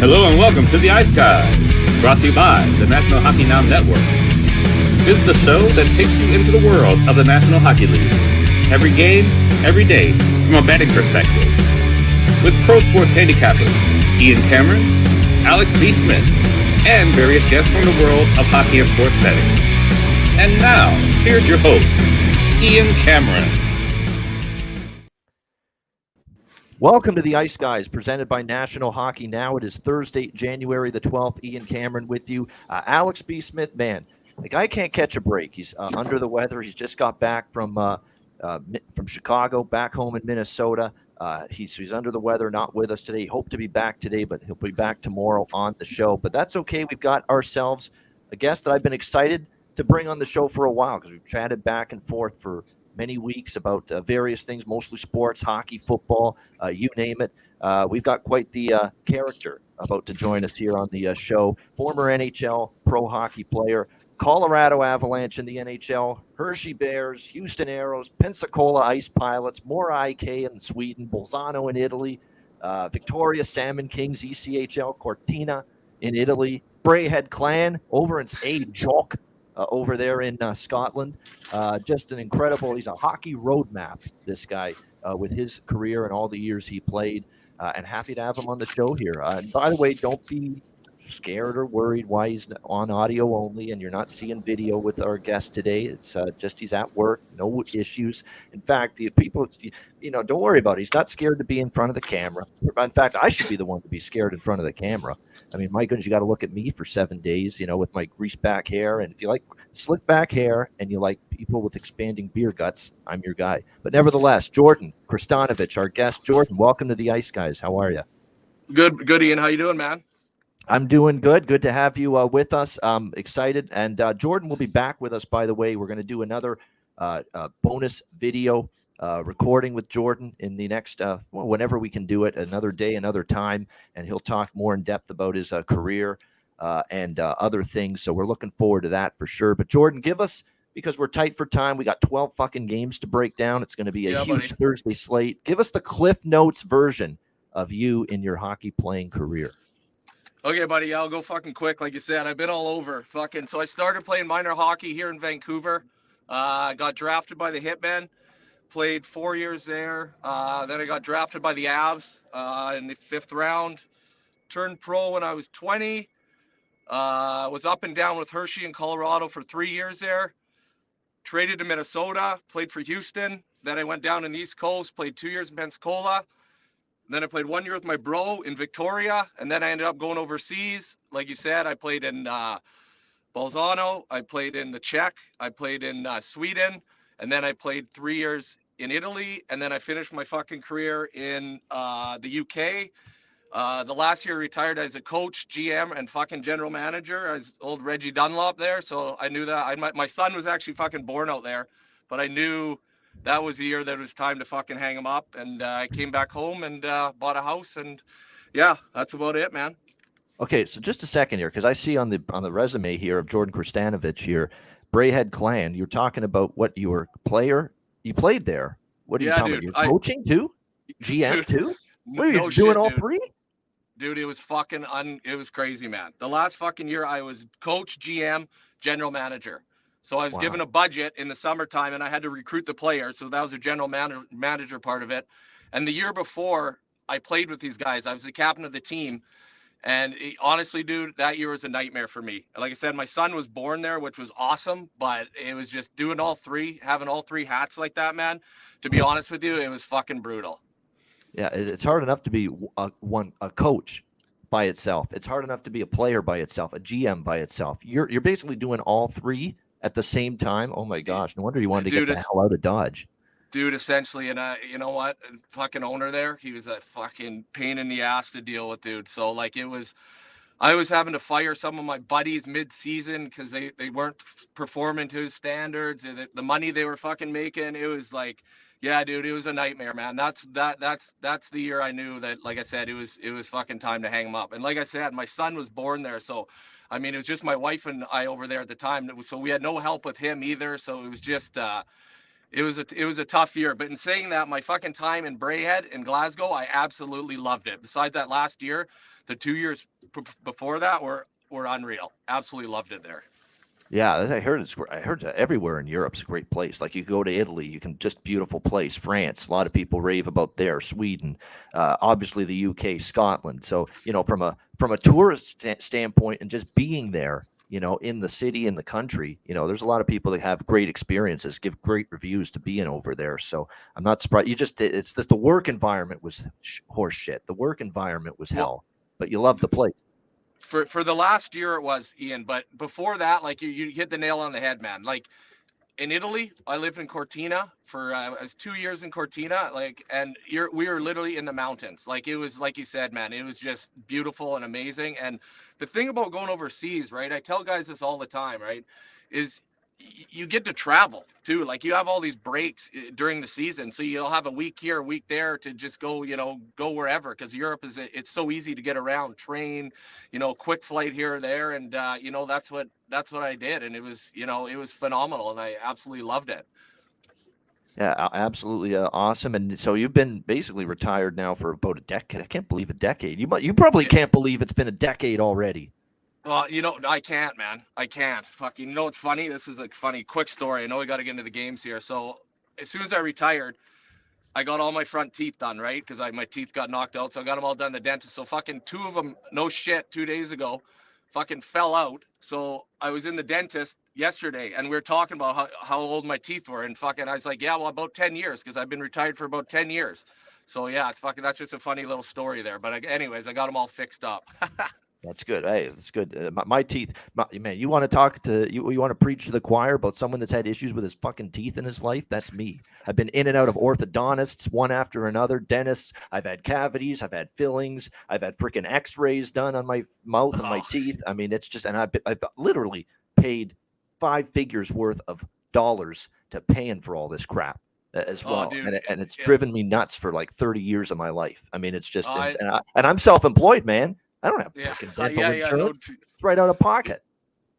Hello and welcome to the Ice Guys, brought to you by the National Hockey Now Network. This is the show that takes you into the world of the National Hockey League. Every game, every day, from a betting perspective. With pro sports handicappers, Ian Cameron, Alex B. Smith, and various guests from the world of hockey and sports betting. And now, here's your host, Ian Cameron. Welcome to the Ice Guys, presented by National Hockey Now. It is Thursday, January the 12th. Ian Cameron with you. Alex B. Smith, man, the guy can't catch a break. He's under the weather. He's just got back from Chicago, back home in Minnesota. He's under the weather, not with us today. He hoped to be back today, but he'll be back tomorrow on the show. But that's okay. We've got ourselves a guest that I've been excited to bring on the show for a while because we've chatted back and forth for many weeks about various things, mostly sports, hockey, football, you name it. We've got quite the character about to join us here on the show. Former NHL pro hockey player, Colorado Avalanche in the NHL, Hershey Bears, Houston Aeros, Pensacola Ice Pilots, Mora IK in Sweden, Bolzano in Italy, Victoria Salmon Kings, ECHL, Cortina in Italy, Braehead Clan over in Jock. Over there in Scotland. Just an incredible, he's a hockey roadmap, this guy, with his career and all the years he played, and happy to have him on the show here. And by the way, don't be scared or worried why he's on audio only and you're not seeing video with our guest today. It's just he's at work, no issues. In fact, the people, don't worry about it. He's not scared to be in front of the camera. In fact, I should be the one to be scared in front of the camera. I mean, my goodness, you got to look at me for 7 days, with my greased back hair. And if you like slick back hair and you like people with expanding beer guts, I'm your guy. But nevertheless, Jordan Krestanovich, our guest. Jordan, welcome to the Ice Guys. How are you? Good, Ian. How you doing, man? I'm doing good. Good to have you with us. I'm excited. And Jordan will be back with us, by the way. We're going to do another bonus video recording with Jordan in the next, whenever we can do it, another day, another time. And he'll talk more in depth about his career and other things. So we're looking forward to that for sure. But Jordan, give us, because we're tight for time, we got 12 fucking games to break down. It's going to be a huge Thursday slate. Give us the Cliff Notes version of you in your hockey playing career. Okay, buddy, I'll go fucking quick. Like you said, I've been all over. So I started playing minor hockey here in Vancouver. Got drafted by the Hitmen. Played 4 years there. Then I got drafted by the Avs in the 5th round. Turned pro when I was 20. Was up and down with Hershey in Colorado for 3 years there. Traded to Minnesota. Played for Houston. Then I went down in the East Coast. Played 2 years in Pensacola. Then I played 1 year with my bro in Victoria, and then I ended up going overseas. Like you said, I played in Bolzano, I played in the Czech, I played in Sweden, and then I played 3 years in Italy, and then I finished my fucking career in the UK. The last year I retired as a coach, GM, and fucking general manager as old Reggie Dunlop there. So I knew that my son was actually fucking born out there, but I knew that was the year that it was time to fucking hang him up. And I came back home and bought a house. And yeah, that's about it, man. Okay, so just a second here, because I see on the resume here of Jordan Krestanovich here, Braehead Clan, you're talking about what you were player. You played there. What are you talking about? You're coaching too? GM too? What are you doing all three? Dude, it was fucking it was crazy, man. The last fucking year I was coach, GM, general manager. So I was given a budget in the summertime and I had to recruit the players. So that was the general manager part of it. And the year before I played with these guys, I was the captain of the team. And honestly, dude, that year was a nightmare for me. Like I said, my son was born there, which was awesome. But it was just doing all three, having all three hats like that, man. To be honest with you, it was fucking brutal. Yeah, it's hard enough to be a coach by itself. It's hard enough to be a player by itself, a GM by itself. You're basically doing all three at the same time. Oh my gosh, no wonder you wanted to get the hell out of Dodge. Dude, essentially, and you know what? Fucking owner there, he was a fucking pain in the ass to deal with, dude. So like I was having to fire some of my buddies mid-season because they weren't performing to his standards. The money they were fucking making, it was like, yeah, dude, it was a nightmare, man. That's the year I knew that, like I said, it was fucking time to hang him up. And like I said, my son was born there, so I mean, it was just my wife and I over there at the time. So we had no help with him either. So it was just it was a tough year. But in saying that, my fucking time in Braehead in Glasgow, I absolutely loved it. Besides that last year, the 2 years before that were unreal. Absolutely loved it there. Yeah, I heard everywhere in Europe's a great place. Like you go to Italy, you can just beautiful place. France, a lot of people rave about there. Sweden, obviously the UK, Scotland. So from a tourist standpoint and just being there, in the city, in the country, there's a lot of people that have great experiences, give great reviews to being over there. So I'm not surprised. It's the work environment was horse shit. The work environment was hell, but you love the place. For the last year it was, Ian, but before that, like you hit the nail on the head, man. Like in Italy, I lived in Cortina for I was 2 years in Cortina, and we were literally in the mountains. Like it was, like you said, man, it was just beautiful and amazing. And the thing about going overseas, right? I tell guys this all the time, right? Is you get to travel too. Like you have all these breaks during the season, so you'll have a week here, a week there to just go wherever, because Europe it's so easy to get around, train, quick flight here or there, and that's what I did, and it was phenomenal, and I absolutely loved it. Yeah, absolutely awesome. And so you've been basically retired now for about a decade. I can't believe a decade. You probably can't believe it's been a decade already. Well, I can't, man. I can't. Fucking, it's funny. This is a funny, quick story. I know we got to get into the games here. So as soon as I retired, I got all my front teeth done, right? Because my teeth got knocked out. So I got them all done at the dentist. So fucking 2 of them, no shit, 2 days ago, fucking fell out. So I was in the dentist yesterday, and we were talking about how old my teeth were. And fucking, I was like, yeah, well, about 10 years, because I've been retired for about 10 years. So yeah, that's just a funny little story there. But anyways, I got them all fixed up. That's good. Hey, that's good. My teeth, man. You want to talk to you want to preach to the choir about someone that's had issues with his fucking teeth in his life? That's me. I've been in and out of orthodontists, one after another, dentists. I've had cavities. I've had fillings. I've had freaking X-rays done on my mouth and my teeth. I mean, it's just, and I've literally paid 5 figures worth of dollars to paying for all this crap as well. Dude, and it's driven me nuts for like 30 years of my life. I mean, it's just, and I'm self-employed, man. I don't have fucking dental insurance. It's right out of pocket.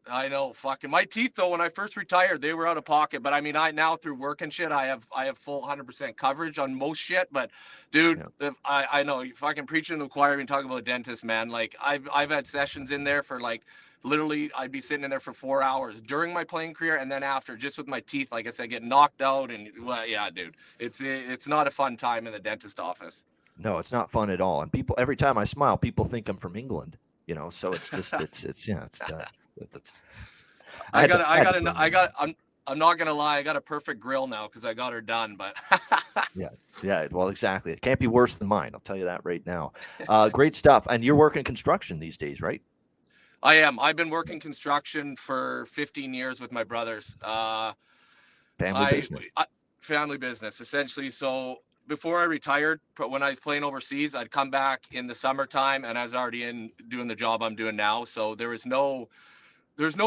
I know, fucking my teeth though. When I first retired, they were out of pocket. But I mean, now through work and shit, I have full 100% coverage on most shit. But dude, I know you fucking preaching to the choir and talking about dentists, man. Like I've had sessions in there for like literally I'd be sitting in there for 4 hours during my playing career, and then after, just with my teeth, like I said, get knocked out, and yeah, dude, it's not a fun time in the dentist office. No, it's not fun at all. And people, every time I smile, people think I'm from England, so it's just, I'm not going to lie. I got a perfect grill now because I got her done, but yeah. Well, exactly. It can't be worse than mine. I'll tell you that right now. Great stuff. And you're working construction these days, right? I am. I've been working construction for 15 years with my brothers. Family business, essentially. So before I retired, when I was playing overseas, I'd come back in the summertime, and I was already doing the job I'm doing now. So there's no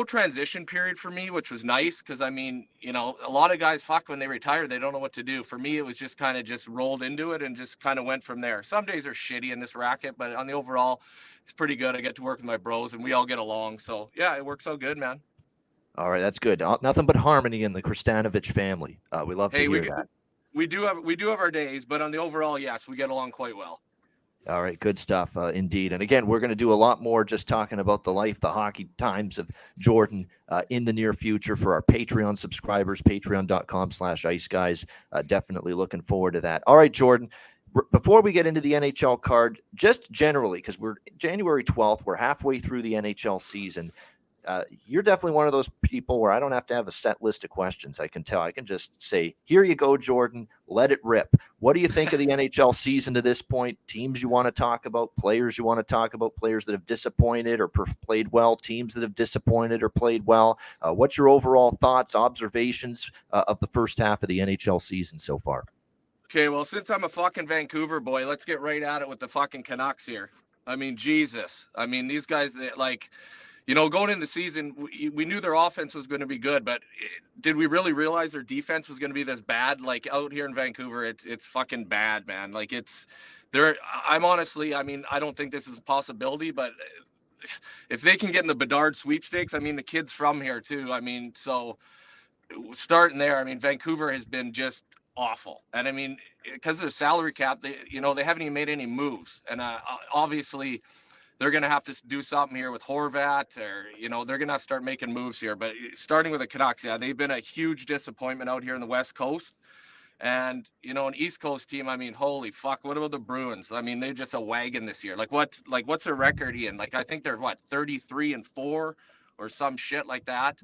transition period for me, which was nice, because I mean, a lot of guys when they retire, they don't know what to do. For me, it was just kind of just rolled into it and just kind of went from there. Some days are shitty in this racket, but on the overall, it's pretty good. I get to work with my bros, and we all get along. So yeah, it works out good, man. All right, that's good. Nothing but harmony in the Krestanovich family. We love to hear that. We do have our days, but on the overall, yes, we get along quite well. All right, good stuff, indeed. And again, we're going to do a lot more just talking about the life, the hockey times of Jordan in the near future for our Patreon subscribers, patreon.com/Ice Guys. Definitely looking forward to that. All right, Jordan, before we get into the NHL card, just generally, because we're January 12th, we're halfway through the NHL season. You're definitely one of those people where I don't have to have a set list of questions. I can tell. I can just say, here you go, Jordan. Let it rip. What do you think of the NHL season to this point? Teams you want to talk about, players you want to talk about, players that have disappointed or played well, teams that have disappointed or played well. What's your overall thoughts, observations of the first half of the NHL season so far? Okay, well, since I'm a fucking Vancouver boy, let's get right at it with the fucking Canucks here. I mean, Jesus. I mean, these guys, going into the season, we knew their offense was going to be good, but did we really realize their defense was going to be this bad? Like out here in Vancouver, it's fucking bad, man. Like I'm honestly, I mean, I don't think this is a possibility, but if they can get in the Bedard sweepstakes, I mean, the kid's from here too. I mean, so starting there, I mean, Vancouver has been just awful. And I mean, because of their salary cap, they haven't even made any moves. And obviously, they're going to have to do something here with Horvat, or, they're going to have to start making moves here. But starting with the Canucks, yeah, they've been a huge disappointment out here in the West Coast. And, an East Coast team, I mean, holy fuck, what about the Bruins? I mean, they're just a wagon this year. What's their record, Ian? Like, I think they're 33-4 or some shit like that.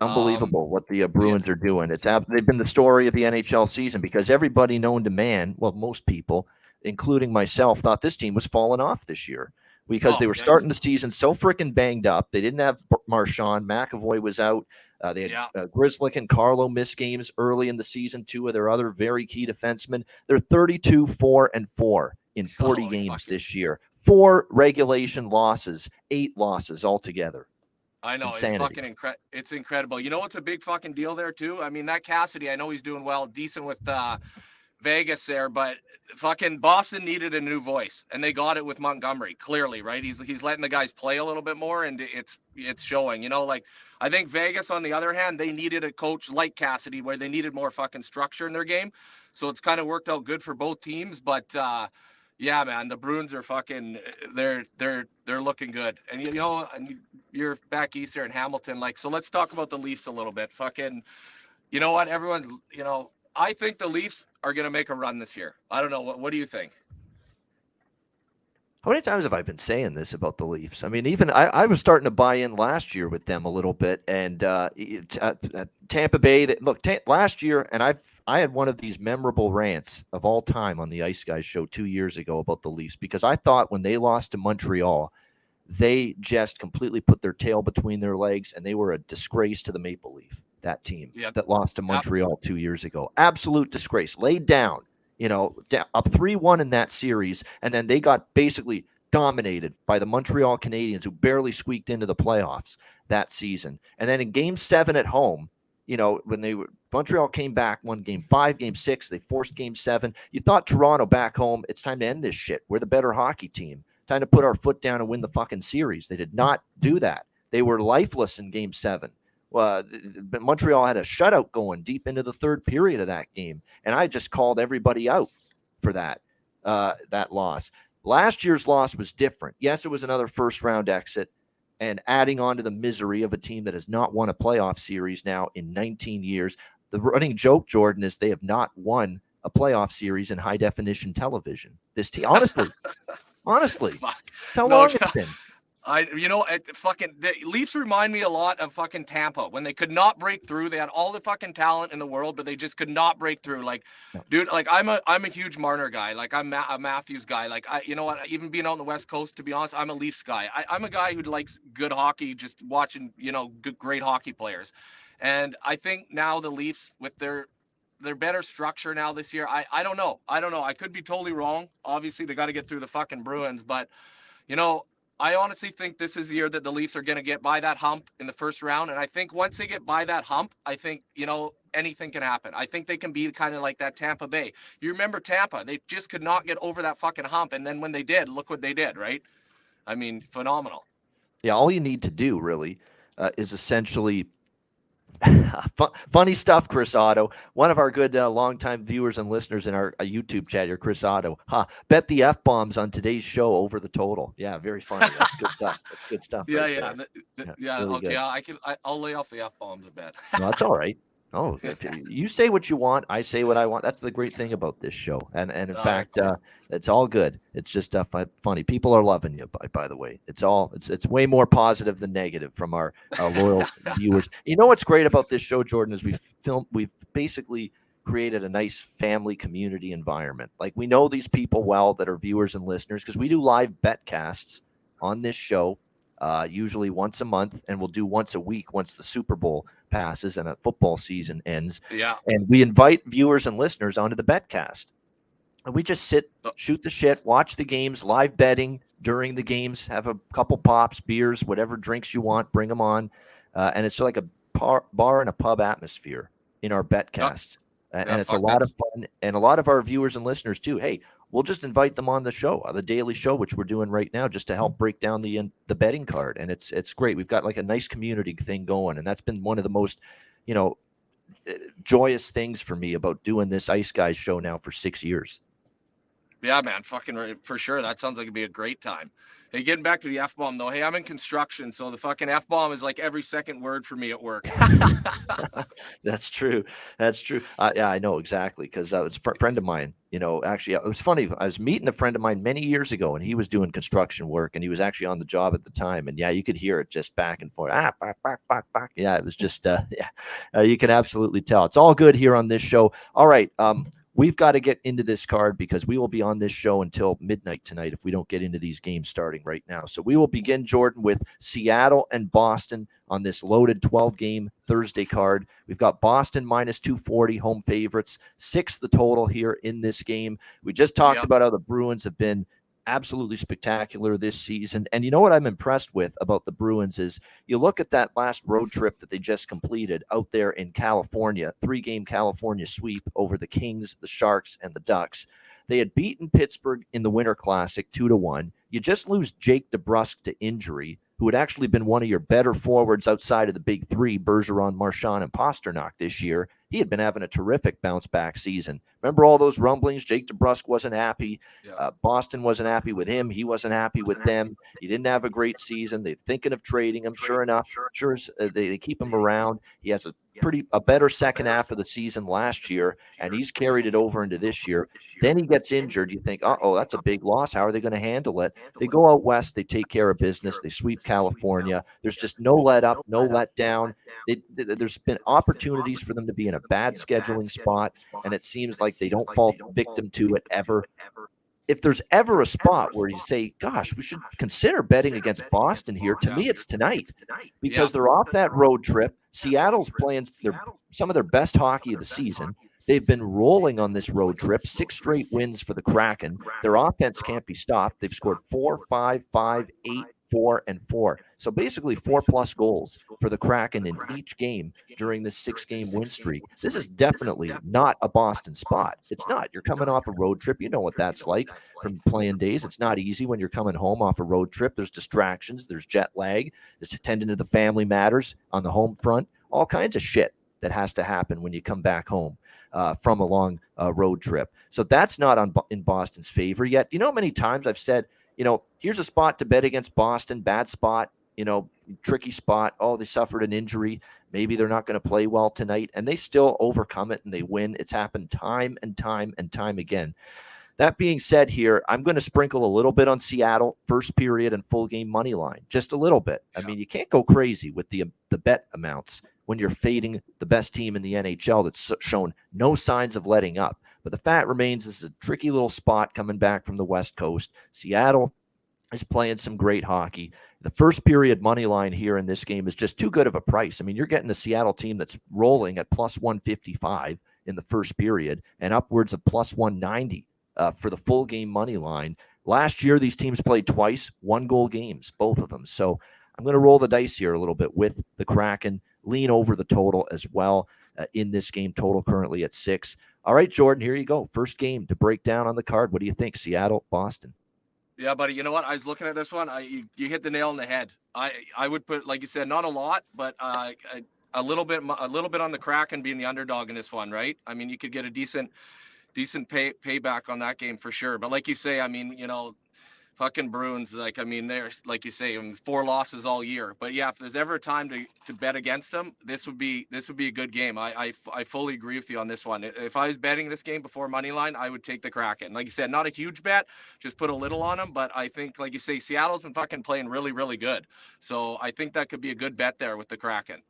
Unbelievable what the Bruins are doing. They've been the story of the NHL season, because everybody known to man, well, most people, including myself, thought this team was falling off this year because they were starting the season so freaking banged up. They didn't have Marchand. McAvoy was out. They had Grzelcyk and Carlo missed games early in the season, two of their other very key defensemen. They're 32-4-4 in 40 games this year. 4 regulation losses, 8 losses altogether. I know. Insanity. It's fucking it's incredible. You know what's a big fucking deal there too? I mean, that Cassidy, I know he's doing well, decent with Vegas there, but fucking Boston needed a new voice, and they got it with Montgomery, clearly, right? He's letting the guys play a little bit more, and it's showing. I think Vegas, on the other hand, they needed a coach like Cassidy, where they needed more fucking structure in their game. So it's kind of worked out good for both teams, but yeah, man, the Bruins are fucking they're looking good. And you're back east there in Hamilton, so let's talk about the Leafs a little bit. Fucking, you know what, everyone, I think the Leafs are going to make a run this year. I don't know. What do you think? How many times have I been saying this about the Leafs? I mean, even I was starting to buy in last year with them a little bit. And Tampa Bay, last year, and I had one of these memorable rants of all time on the Ice Guys show 2 years ago about the Leafs, because I thought when they lost to Montreal, they just completely put their tail between their legs, and they were a disgrace to the Maple Leaf. That team that lost to Montreal 2 years ago. Absolute disgrace. Laid down, up 3-1 in that series, and then they got basically dominated by the Montreal Canadiens, who barely squeaked into the playoffs that season. And then in Game 7 at home, when Montreal came back, won Game 5, Game 6, they forced Game 7. You thought Toronto back home, it's time to end this shit. We're the better hockey team. Time to put our foot down and win the fucking series. They did not do that. They were lifeless in Game 7. But Montreal had a shutout going deep into the third period of that game, and I just called everybody out for that loss. Last year's loss was different. Yes, it was another first-round exit, and adding on to the misery of a team that has not won a playoff series now in 19 years. The running joke, Jordan, is they have not won a playoff series in high-definition television. This team, honestly, that's how long it's been. The Leafs remind me a lot of fucking Tampa when they could not break through. They had all the fucking talent in the world, but they just could not break through. Dude, I'm a huge Marner guy. I'm a Matthews guy. Even being out on the West Coast, to be honest, I'm a Leafs guy. I'm a guy who likes good hockey, just watching, great hockey players. And I think now the Leafs, with their better structure now this year, I don't know. I could be totally wrong. Obviously, they got to get through the fucking Bruins, but I honestly think this is the year that the Leafs are going to get by that hump in the first round. And I think once they get by that hump, I think, anything can happen. I think they can be kind of like that Tampa Bay. You remember Tampa, they just could not get over that fucking hump. And then when they did, look what they did, right? I mean, phenomenal. Yeah, all you need to do really is essentially funny stuff, Chris Otto. One of our good longtime viewers and listeners in our YouTube chat here, Chris Otto. Bet the F-bombs on today's show over the total. Yeah, very funny. That's good stuff. That's good stuff. Yeah. Really okay. good. I'll lay off the F-bombs a bit. No, that's all right. Oh, if you say what you want, I say what I want. That's the great thing about this show. And in fact, cool. It's all good. It's just funny. People are loving you, by the way. It's way more positive than negative from our loyal viewers. You know what's great about this show, Jordan, is we've basically created a nice family community environment. We know these people well that are viewers and listeners, because we do live bet casts on this show. Usually once a month, and we'll do once a week once the Super Bowl passes and a football season ends. Yeah. And we invite viewers and listeners onto the betcast. And we just sit, shoot the shit, watch the games, live betting during the games, have a couple pops, beers, whatever drinks you want, bring them on. And it's like a bar and a pub atmosphere in our betcasts. And it's a lot of fun. And a lot of our viewers and listeners too. Hey, we'll just invite them on the show, the daily show, which we're doing right now, just to help break down the betting card. And it's great. We've got a nice community thing going, and that's been one of the most, joyous things for me about doing this Ice Guys show now for 6 years. Yeah, man, fucking for sure. That sounds like it'd be a great time. Hey, getting back to the F-bomb though. Hey, I'm in construction, so the fucking F-bomb is like every second word for me at work. That's true. That's true. Yeah, I know exactly, because that was a friend of mine. Actually, it was funny. I was meeting a friend of mine many years ago, and he was doing construction work, and he was actually on the job at the time. And yeah, you could hear it just back and forth. Fuck. Yeah, it was just, you can absolutely tell. It's all good here on this show. All right. We've got to get into this card, because we will be on this show until midnight tonight if we don't get into these games starting right now. So we will begin, Jordan, with Seattle and Boston on this loaded 12-game Thursday card. We've got Boston minus 240, home favorites, 6 the total here in this game. We just talked about how the Bruins have been absolutely spectacular this season. And you know what I'm impressed with about the Bruins is you look at that last road trip that they just completed out there in California, 3-game California sweep over the Kings, the Sharks, and the Ducks. They had beaten Pittsburgh in the Winter Classic 2-1. You just lose Jake DeBrusk to injury, who had actually been one of your better forwards outside of the big three, Bergeron, Marchand, and Pasternak this year. He had been having a terrific bounce-back season. Remember all those rumblings? Jake DeBrusk wasn't happy. Boston wasn't happy with him. He wasn't happy with them. He didn't have a great season. They're thinking of trading him. Sure enough, they keep him around. He has a better second half of the season last year, and he's carried it over into this year. Then he gets injured. You think, that's a big loss. How are they going to handle it? They go out west. They take care of business. They sweep California. There's just no let up, no let down. There's been opportunities for them to be in a bad scheduling spot, and it seems like they don't fall victim to it ever. If there's ever a spot where you say, gosh, we should consider betting against Boston here, to me it's tonight, because they're off that road trip. Seattle's playing some of their best hockey of the season. They've been rolling on this road trip, 6 straight wins for the Kraken. Their offense can't be stopped. They've scored 4, 5, 5, 8, 4, and 4. So basically 4+ goals for the Kraken in each game during this 6-game win streak. This is definitely not a Boston spot. It's not. You're coming off a road trip. You know what that's like from playing days. It's not easy when you're coming home off a road trip. There's distractions. There's jet lag. There's attending to the family matters on the home front. All kinds of shit that has to happen when you come back home from a long road trip. So that's not in Boston's favor yet. Do you know how many times I've said, here's a spot to bet against Boston, bad spot, tricky spot. Oh, they suffered an injury. Maybe they're not going to play well tonight, and they still overcome it and they win. It's happened time and time and time again. That being said here, I'm going to sprinkle a little bit on Seattle, first period and full game money line, just a little bit. I mean, you can't go crazy with the bet amounts when you're fading the best team in the NHL that's shown no signs of letting up. But the fact remains, this is a tricky little spot coming back from the West Coast. Seattle is playing some great hockey. The first period money line here in this game is just too good of a price. I mean, you're getting a Seattle team that's rolling at plus 155 in the first period and upwards of plus 190 for the full game money line. Last year, these teams played twice, 1-goal games, both of them. So I'm going to roll the dice here a little bit with the Kraken, lean over the total as well in this game, total currently at 6. All right, Jordan, here you go. First game to break down on the card. What do you think? Seattle, Boston. Yeah, buddy. You know what? I was looking at this one. You hit the nail on the head. I would put, like you said, not a lot, but a little bit on the Kraken being the underdog in this one, right? I mean, you could get a decent payback on that game for sure. But like you say, I mean, fucking Bruins, like, I mean, they're, like you say, 4 losses all year. But yeah, if there's ever a time to bet against them, this would be a good game. I fully agree with you on this one. If I was betting this game before money line, I would take the Kraken. Like you said, not a huge bet, just put a little on them. But I think, like you say, Seattle's been fucking playing really, really good. So I think that could be a good bet there with the Kraken.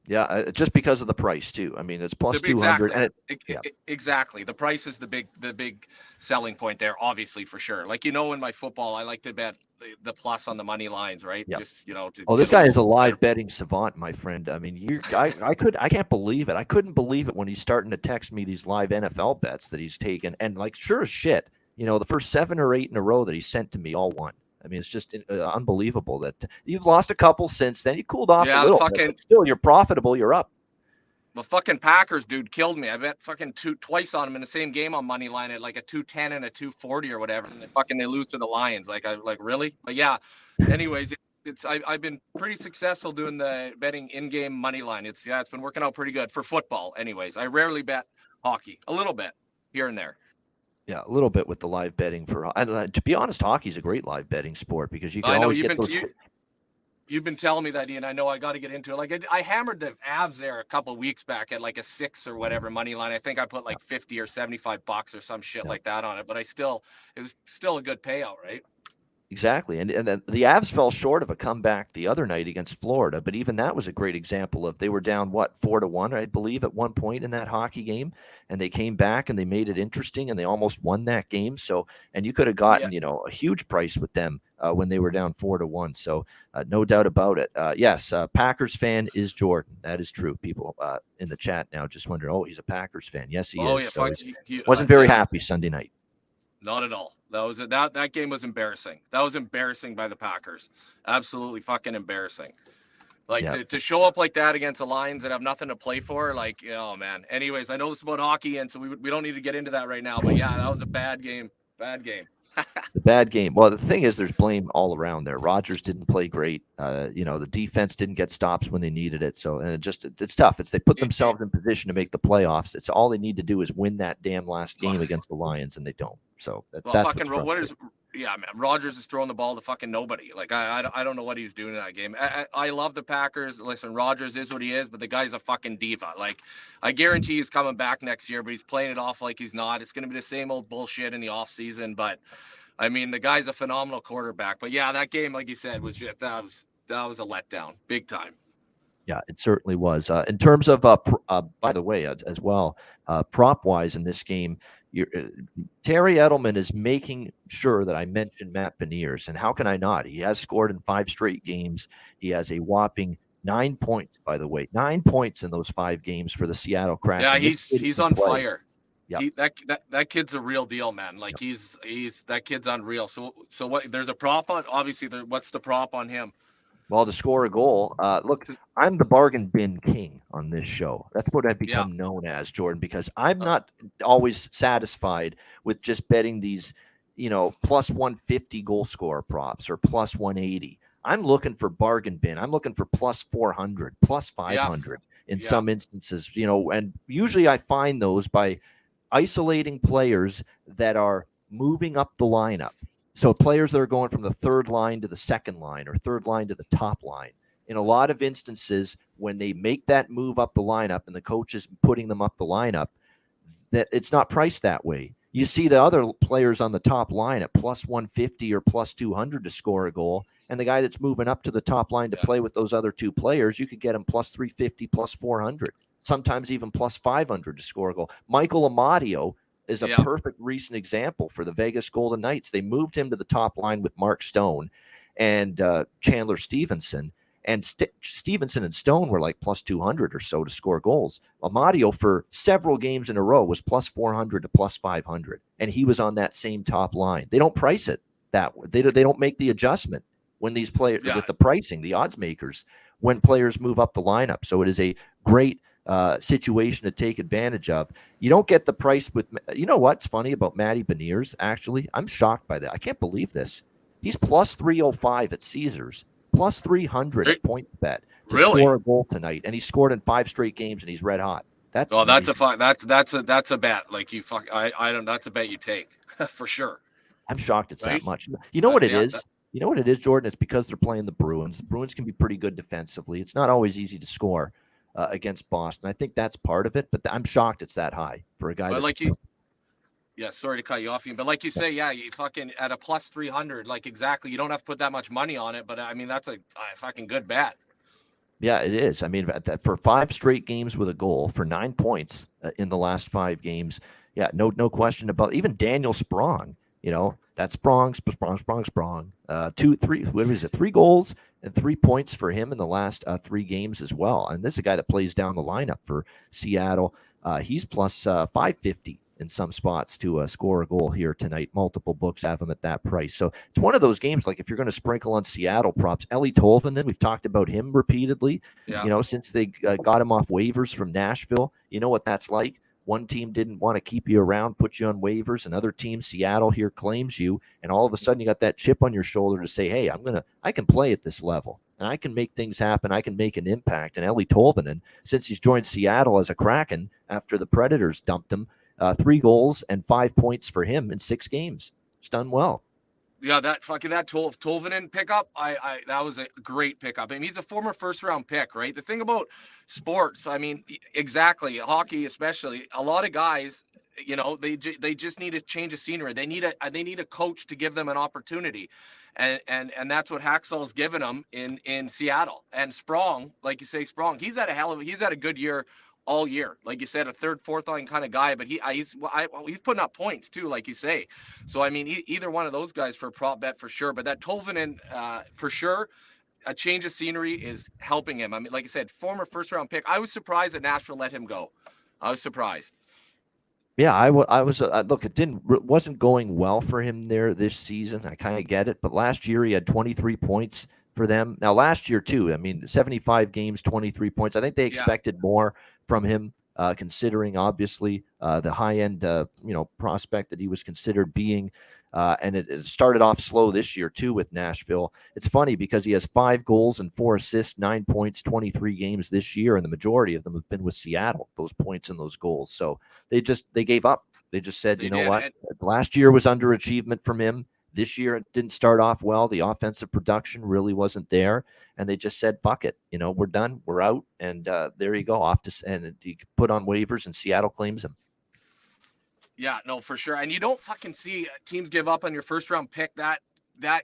Yeah, just because of the price too. I mean, it's plus 200. Exactly. Exactly. The price is the big selling point there, obviously, for sure. Like, in my football, I like to bet the plus on the money lines, right? Yep. Just, this guy is a live betting savant, my friend. I mean, I can't believe it. I couldn't believe it when he's starting to text me these live NFL bets that he's taken, and like, sure as shit, the first 7 or 8 in a row that he sent to me all won. I mean, it's just unbelievable that you've lost a couple since then. You cooled off a little bit, but still, you're profitable. You're up. The fucking Packers, dude, killed me. I bet fucking twice on them in the same game on money line at like a 210 and a 240 or whatever, and they lose to the Lions. Like really? But yeah. Anyways, I've been pretty successful doing the betting in-game money line. It's been working out pretty good for football. Anyways, I rarely bet hockey, a little bit here and there. Yeah, a little bit with the live betting to be honest, hockey's a great live betting sport because you can I know always get those. You've been telling me that, Ian. I know I got to get into it. Like I hammered the Avs there a couple of weeks back at like a 6 or whatever money line. I think I put like 50 or $75 or some shit like that on it. But it was still a good payout, right? Exactly. And then the Avs fell short of a comeback the other night against Florida, but even that was a great example of they were down, 4-1, I believe, at one point in that hockey game, and they came back and they made it interesting and they almost won that game. So, and you could have gotten, a huge price with them when they were down 4-1. So no doubt about it. Yes, Packers fan is Jordan. That is true. People in the chat now just wondering, oh, he's a Packers fan. Yes, he is. Yeah, so wasn't very happy Sunday night. Not at all. That game was embarrassing. That was embarrassing by the Packers. Absolutely fucking embarrassing. Like to show up like that against the Lions that have nothing to play for, like, oh man. Anyways, I know this is about hockey, and so we don't need to get into that right now. But yeah, that was a bad game. Bad game. The bad game. Well, the thing is, there's blame all around there. Rodgers didn't play great. The defense didn't get stops when they needed it. So, and it's tough. They put themselves in position to make the playoffs. It's all they need to do is win that damn last game against the Lions, and they don't. So that's fucking man. Rodgers is throwing the ball to fucking nobody. Like I don't know what he's doing in that game. I love the Packers. Listen, Rodgers is what he is, but the guy's a fucking diva. Like I guarantee he's coming back next year, but he's playing it off like he's not. It's going to be the same old bullshit in the off season, but I mean, the guy's a phenomenal quarterback. But yeah, that game, like you said, was just that was a letdown, big time. Yeah, it certainly was. In terms of, by the way, as well, prop-wise in this game, Terry Edelman is making sure that I mention Matt Beniers, and how can I not? He has scored in 5 straight games. He has a whopping 9 points, by the way, 9 points in those 5 games for the Seattle Kraken. Yeah, he's on fire. Yeah, that kid's a real deal, man. Like he's that kid's unreal. So what? There's a prop on. Obviously, what's the prop on him? Well, to score a goal. Look, I'm the bargain bin king on this show. That's what I've become known as, Jordan, because I'm not always satisfied with just betting these, plus 150 goal scorer props or plus 180. I'm looking for bargain bin. I'm looking for plus 400, plus 500 in some instances, and usually I find those by isolating players that are moving up the lineup. So players that are going from the third line to the second line or third line to the top line. In a lot of instances, when they make that move up the lineup and the coach is putting them up the lineup, that it's not priced that way. You see the other players on the top line at plus 150 or plus 200 to score a goal, and the guy that's moving up to the top line to play with those other 2 players, you could get him plus 350, plus 400, sometimes even plus 500 to score a goal. Michael Amadio is a perfect recent example for the Vegas Golden Knights. They moved him to the top line with Mark Stone and Chandler Stevenson. And Stevenson and Stone were like plus 200 or so to score goals. Amadio for several games in a row was plus 400 to plus 500. And he was on that same top line. They don't price it that way. They don't make the adjustment when these players, with the pricing, the odds makers, when players move up the lineup. So it is a great situation to take advantage of. You don't get the price with, what's funny about Matty Beniers, actually? I'm shocked by that. I can't believe this. He's plus 305 at Caesars, plus 300 at PointsBet to score a goal tonight, and he scored in 5 straight games, and he's red hot. That's a bet. Like that's a bet you take for sure. I'm shocked it's that much. You know what it is? You know what it is, Jordan? It's because they're playing the Bruins. The Bruins can be pretty good defensively. It's not always easy to score against Boston. I think that's part of it, but I'm shocked it's that high for a guy sorry to cut you off, but like you say, you fucking at a plus 300, like exactly. You don't have to put that much money on it, but I mean, that's a fucking good bet. Yeah, it is. I mean, for 5 straight games with a goal, for 9 points in the last 5 games, no question about it. Even Daniel Sprong, that's Sprong. 3 goals and 3 points for him in the last 3 games as well. And this is a guy that plays down the lineup for Seattle. He's plus 550 in some spots to score a goal here tonight. Multiple books have him at that price. So it's one of those games, like if you're going to sprinkle on Seattle props, Ellie Tolvanen, we've talked about him repeatedly, since they got him off waivers from Nashville. You know what that's like. one team didn't want to keep you around, put you on waivers, another team, Seattle here, claims you, and all of a sudden you got that chip on your shoulder to say, hey, I can play at this level, and I can make things happen. I can make an impact. And Eeli Tolvanen, since he's joined Seattle as a Kraken after the Predators dumped him, 3 goals and 5 points for him in 6 games. He's done well. Yeah, that Tolvanen pickup, I that was a great pickup. I mean, he's a former first-round pick, right? The thing about sports, I mean, exactly, hockey especially, a lot of guys, they just need a change of scenery. They need a coach to give them an opportunity, and that's what Hacksahl's given them in Seattle. And Sprong, like you say, he's had a good year all year, like you said, a third, fourth line kind of guy, but he's putting up points too, like you say. So I mean, either one of those guys for a prop bet for sure. But that Tolvanen, for sure, a change of scenery is helping him. I mean, like I said, former first round pick. I was surprised that Nashville let him go. I was surprised. Yeah, I was. Look, wasn't going well for him there this season. I kind of get it, but last year he had 23 points for them. Now last year too, I mean, 75 games, 23 points. I think they expected more from him, considering obviously the high-end prospect that he was considered being. And it started off slow this year too with Nashville. It's funny because he has 5 goals and 4 assists, 9 points, 23 games this year, and the majority of them have been with Seattle, those points and those goals. So they gave up. They just said, what? Last year was underachievement from him. This year it didn't start off well. The offensive production really wasn't there, and they just said, "Fuck it, we're done, we're out." And there you go, and he put on waivers, and Seattle claims him. Yeah, no, for sure. And you don't fucking see teams give up on your first round pick that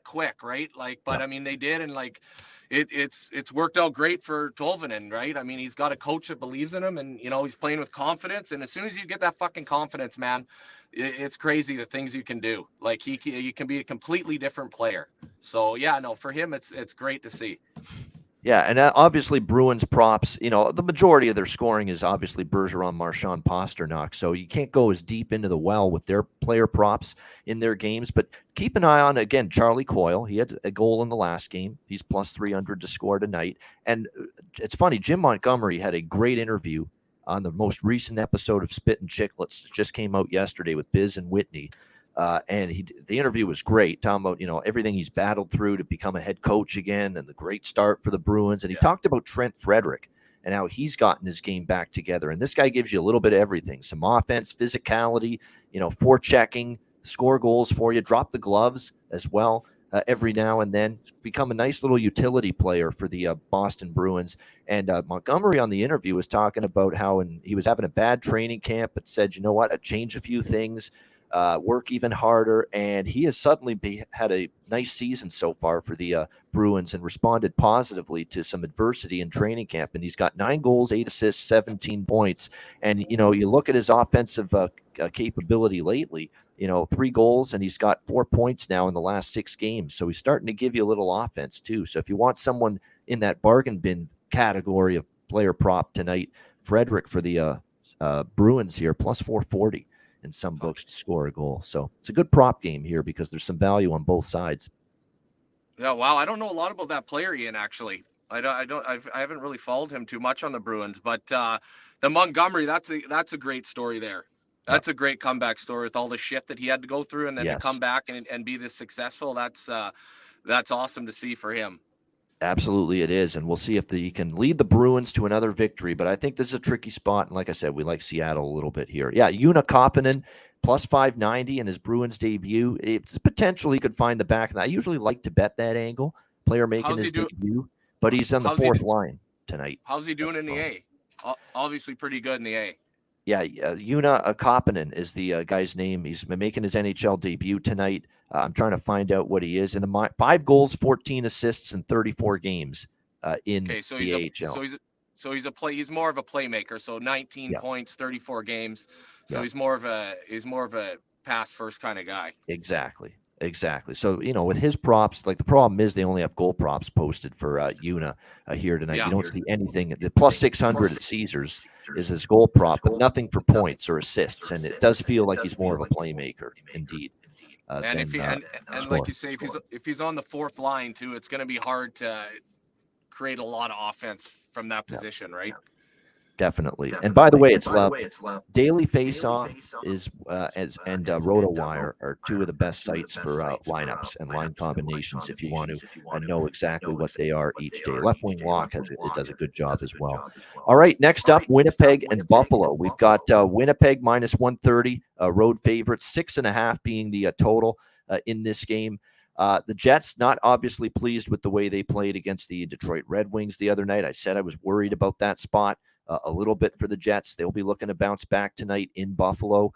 quick, right? Like, but I mean, they did, and like, it's worked out great for Tolvanen, right? I mean, he's got a coach that believes in him, and he's playing with confidence. And as soon as you get that fucking confidence, man, it's crazy the things you can do. Like you can be a completely different player. So yeah, no, for him, it's great to see. Yeah, and obviously Bruins props, the majority of their scoring is obviously Bergeron, Marchand, Pasternak, so you can't go as deep into the well with their player props in their games, but keep an eye on, again, Charlie Coyle. He had a goal in the last game. He's plus 300 to score tonight, and it's funny, Jim Montgomery had a great interview on the most recent episode of Spit and Chicklets that just came out yesterday with Biz and Whitney. And the interview was great, talking about, everything he's battled through to become a head coach again and the great start for the Bruins. And he talked about Trent Frederick and how he's gotten his game back together. And this guy gives you a little bit of everything, some offense, physicality, forechecking, score goals for you, drop the gloves as well every now and then, become a nice little utility player for the Boston Bruins. And Montgomery on the interview was talking about how he was having a bad training camp, but said, I change a few things, work even harder, and he has suddenly had a nice season so far for the Bruins and responded positively to some adversity in training camp. And he's got 9 goals, 8 assists, 17 points. And, you look at his offensive capability lately, 3 goals, and he's got 4 points now in the last 6 games. So he's starting to give you a little offense too. So if you want someone in that bargain bin category of player prop tonight, Frederick for the Bruins here, plus 440. In some books to score a goal. So it's a good prop game here because there's some value on both sides. Yeah, wow. I don't know a lot about that player, Ian, actually. I haven't really followed him too much on the Bruins, but the Montgomery, that's a great story there. That's a great comeback story with all the shit that he had to go through, and then to come back and be this successful. That's awesome to see for him. Absolutely it is, and we'll see if he can lead the Bruins to another victory, but I think this is a tricky spot, and like I said, we like Seattle a little bit here. Yeah, Una Koppinen, plus 590 in his Bruins debut. It's potential he could find the back of that. I usually like to bet that angle, player making his debut, but he's on the fourth line tonight. How's he doing in the A? Obviously pretty good in the A. Yeah, Una Koppinen is the guy's name. He's making his NHL debut tonight. I'm trying to find out what he is. In the 5 goals, 14 assists in 34 games in the AHL. He's more of a playmaker. So 19 points, 34 games. So he's more of a pass first kind of guy. Exactly. So, with his props, like the problem is they only have goal props posted for Una here tonight. You don't see anything. The plus 600 at Caesars is his goal prop, but nothing for points or assists. And it does feel like he's more of a playmaker, indeed. And like you say, if he's on the fourth line too, it's going to be hard to create a lot of offense from that position, right? Definitely. And by the way, it's Daily Faceoff is and RotoWire are two of the best sites for lineups and line combinations if you want to know exactly what they are each day. Left Wing Lock does a good job as well. All right, next up, Winnipeg and Buffalo. We've got Winnipeg minus 130, road favorites, 6.5 being the total in this game. The Jets, not obviously pleased with the way they played against the Detroit Red Wings the other night. I said I was worried about that spot a little bit for the Jets. They'll be looking to bounce back tonight in Buffalo.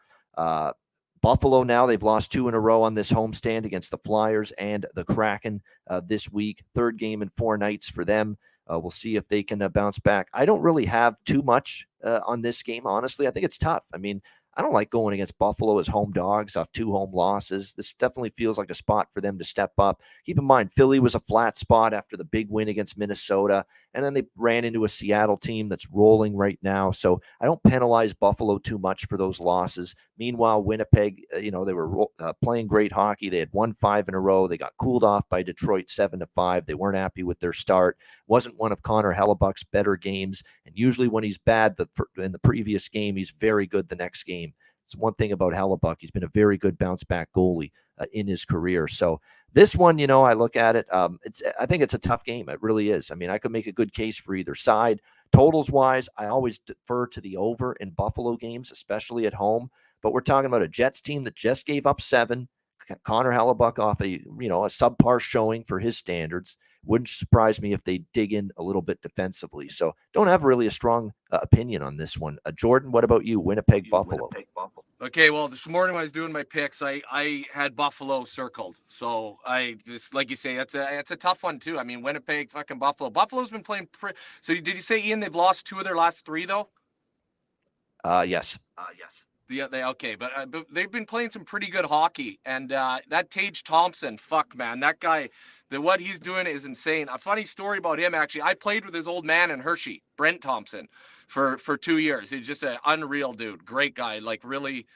Buffalo now, they've lost 2 in a row on this homestand against the Flyers and the Kraken this week. Third game in 4 nights for them. We'll see if they can bounce back. I don't really have too much on this game, honestly. I think it's tough. I mean, I don't like going against Buffalo as home dogs off 2 home losses. This definitely feels like a spot for them to step up. Keep in mind, Philly was a flat spot after the big win against Minnesota, and then they ran into a Seattle team that's rolling right now. So I don't penalize Buffalo too much for those losses. Meanwhile, Winnipeg, they were playing great hockey. They had won 5 in a row. They got cooled off by Detroit 7-5. They weren't happy with their start. Wasn't one of Connor Hellebuck's better games. And usually when he's bad in the previous game, he's very good the next game. It's one thing about Hellebuck. He's been a very good bounce-back goalie in his career. So this one, I look at it. I think it's a tough game. It really is. I mean, I could make a good case for either side. Totals-wise, I always defer to the over in Buffalo games, especially at home. But we're talking about a Jets team that just gave up 7. Connor Hellebuck off a subpar showing for his standards. Wouldn't surprise me if they dig in a little bit defensively. So don't have really a strong opinion on this one. Jordan, what about you? Winnipeg, Buffalo. Okay, well, this morning when I was doing my picks, I had Buffalo circled. So I just, like you say, it's a tough one too. I mean, Winnipeg, fucking Buffalo. Buffalo's been playing So did you say, Ian, they've lost 2 of their last 3 though? Yes. Yeah, but they've been playing some pretty good hockey, and that Tage Thompson, fuck man, that guy, what he's doing is insane. A funny story about him, actually, I played with his old man in Hershey, Brent Thompson, for 2 years. He's just an unreal dude, great guy, like really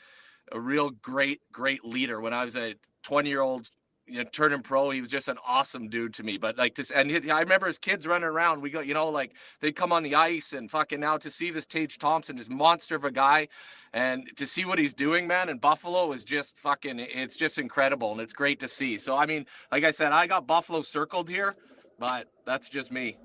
a real great leader. When I was a 20-year-old, turning pro, he was just an awesome dude to me. But like this, and I remember his kids running around. We got, like they'd come on the ice, and fucking now to see this Tage Thompson, this monster of a guy, and to see what he's doing, man, in Buffalo is just fucking, it's just incredible, and it's great to see. So I mean, like I said, I got Buffalo circled here, but that's just me.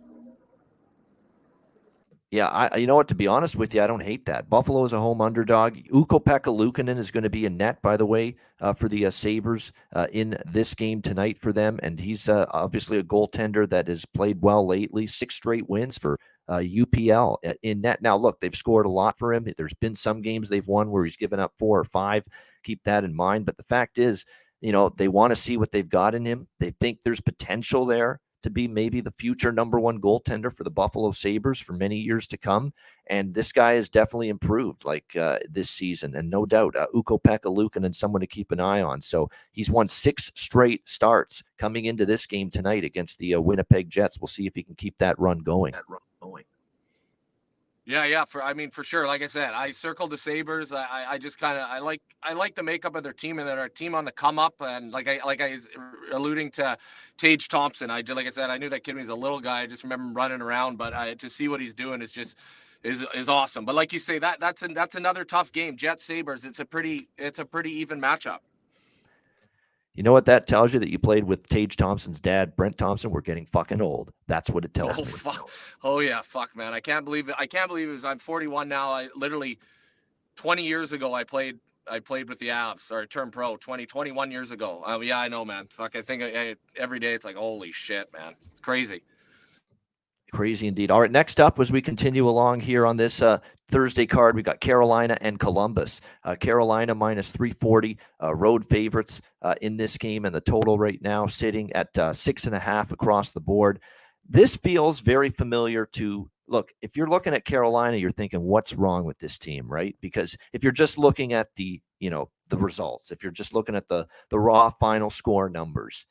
Yeah, you know what? To be honest with you, I don't hate that. Buffalo is a home underdog. Ukko-Pekka Luukkonen is going to be in net, by the way, for the Sabres in this game tonight for them. And he's obviously a goaltender that has played well lately. 6 straight wins for UPL in net. Now, look, they've scored a lot for him. There's been some games they've won where he's given up 4 or 5. Keep that in mind. But the fact is, they want to see what they've got in him. They think there's potential there to be maybe the future number 1 goaltender for the Buffalo Sabres for many years to come. And this guy has definitely improved this season. And no doubt, Ukko-Pekka Luukkonen, someone to keep an eye on. So he's won 6 straight starts coming into this game tonight against the Winnipeg Jets. We'll see if he can keep that run going. Yeah, for sure. Like I said, I circled the Sabres. I just kind of I like the makeup of their team, and their team on the come up. And like I was alluding to Tage Thompson. Like I said, I knew that kid was a little guy. I just remember him running around, but to see what he's doing is just is awesome. But like you say, that's another tough game. Jets Sabres. It's a pretty even matchup. You know what that tells you? That you played with Tage Thompson's dad, Brent Thompson. We're getting fucking old. That's what it tells me. Fuck. Oh yeah, fuck, man. I can't believe it. I'm 41 now. I literally 20 years ago I played with the Avs, or turned pro 21 years ago. Yeah, I know, man. Fuck, I think every day it's like, holy shit, man. It's crazy. Crazy indeed. All right, next up, as we continue along here on this Thursday card, we got Carolina and Columbus. Carolina minus 340, road favorites in this game, and the total right now sitting at 6.5 across the board. This feels very familiar to, look, if you're looking at Carolina, you're thinking, what's wrong with this team, right? Because if you're just looking at the results, if you're just looking at the raw final score numbers,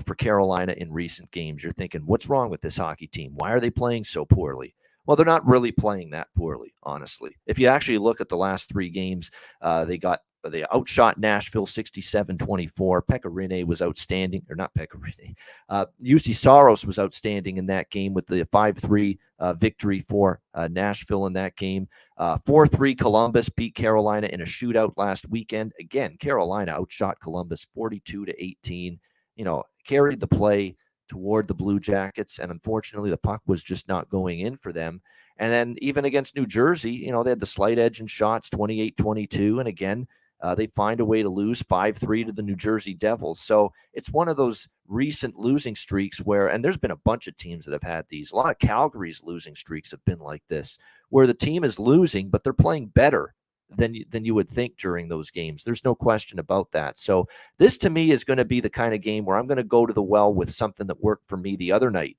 for Carolina in recent games, you're thinking, what's wrong with this hockey team? Why are they playing so poorly? Well, they're not really playing that poorly, honestly. If you actually look at the last 3 games, they got they outshot Nashville 67-24. Pekka Rinne was outstanding, or not Pekka Rinne. UC Saros was outstanding in that game with the 5-3 victory for Nashville in that game. 4-3 Columbus beat Carolina in a shootout last weekend. Again, Carolina outshot Columbus 42-18. Carried the play toward the Blue Jackets, and unfortunately the puck was just not going in for them. And then even against New Jersey, they had the slight edge in shots, 28-22. And again, they find a way to lose 5-3 to the New Jersey Devils. So it's one of those recent losing streaks where, and there's been a bunch of teams that have had these. A lot of Calgary's losing streaks have been like this, where the team is losing, but they're playing better than you would think during those games. There's no question about that. So this to me is going to be the kind of game where I'm going to go to the well with something that worked for me the other night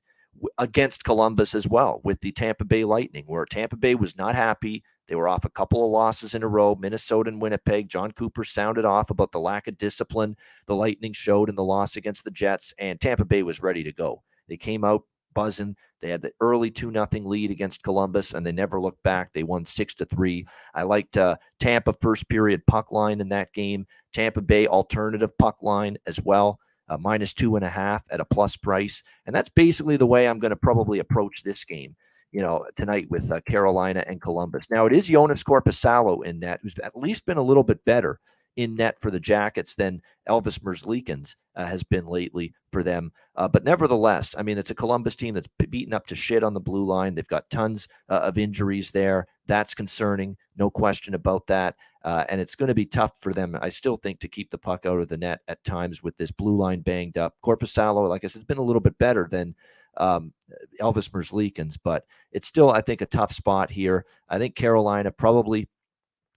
against Columbus as well, with the Tampa Bay Lightning, where Tampa Bay was not happy. They were off a couple of losses in a row, Minnesota and Winnipeg. John Cooper sounded off about the lack of discipline the Lightning showed in the loss against the Jets, and Tampa Bay was ready to go. They came out buzzing. They had the early 2-0 lead against Columbus, and they never looked back. They won 6-3. I liked Tampa first period puck line in that game. Tampa Bay alternative puck line as well. -2.5 at a plus price. And that's basically the way I'm going to probably approach this game, tonight with Carolina and Columbus. Now, it is Jonas Korpisalo in net, who's at least been a little bit better in net for the Jackets than Elvis Merzlikins has been lately for them. But nevertheless, it's a Columbus team that's beaten up to shit on the blue line. They've got tons of injuries there. That's concerning. No question about that. And it's going to be tough for them, I still think, to keep the puck out of the net at times with this blue line banged up. Korpisalo, like I said, has been a little bit better than Elvis Merzlikins, but it's still, I think, a tough spot here. I think Carolina probably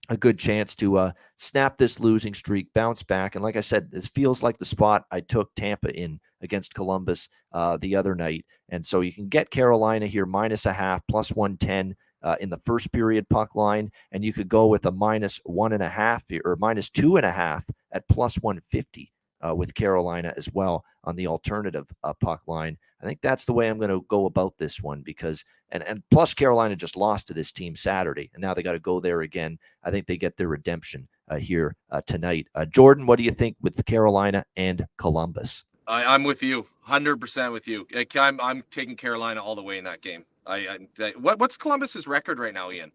a good chance to snap this losing streak, bounce back. And like I said, this feels like the spot I took Tampa in against Columbus the other night. And so you can get Carolina here -0.5, +110 in the first period puck line. And you could go with a -1.5 or -2.5 at +150 with Carolina as well on the alternative puck line. I think that's the way I'm going to go about this one, because and plus Carolina just lost to this team Saturday, and now they got to go there again. I think they get their redemption here tonight. Jordan, what do you think with Carolina and Columbus? I'm with you, 100% with you. I'm taking Carolina all the way in that game. What's Columbus's record right now, Ian?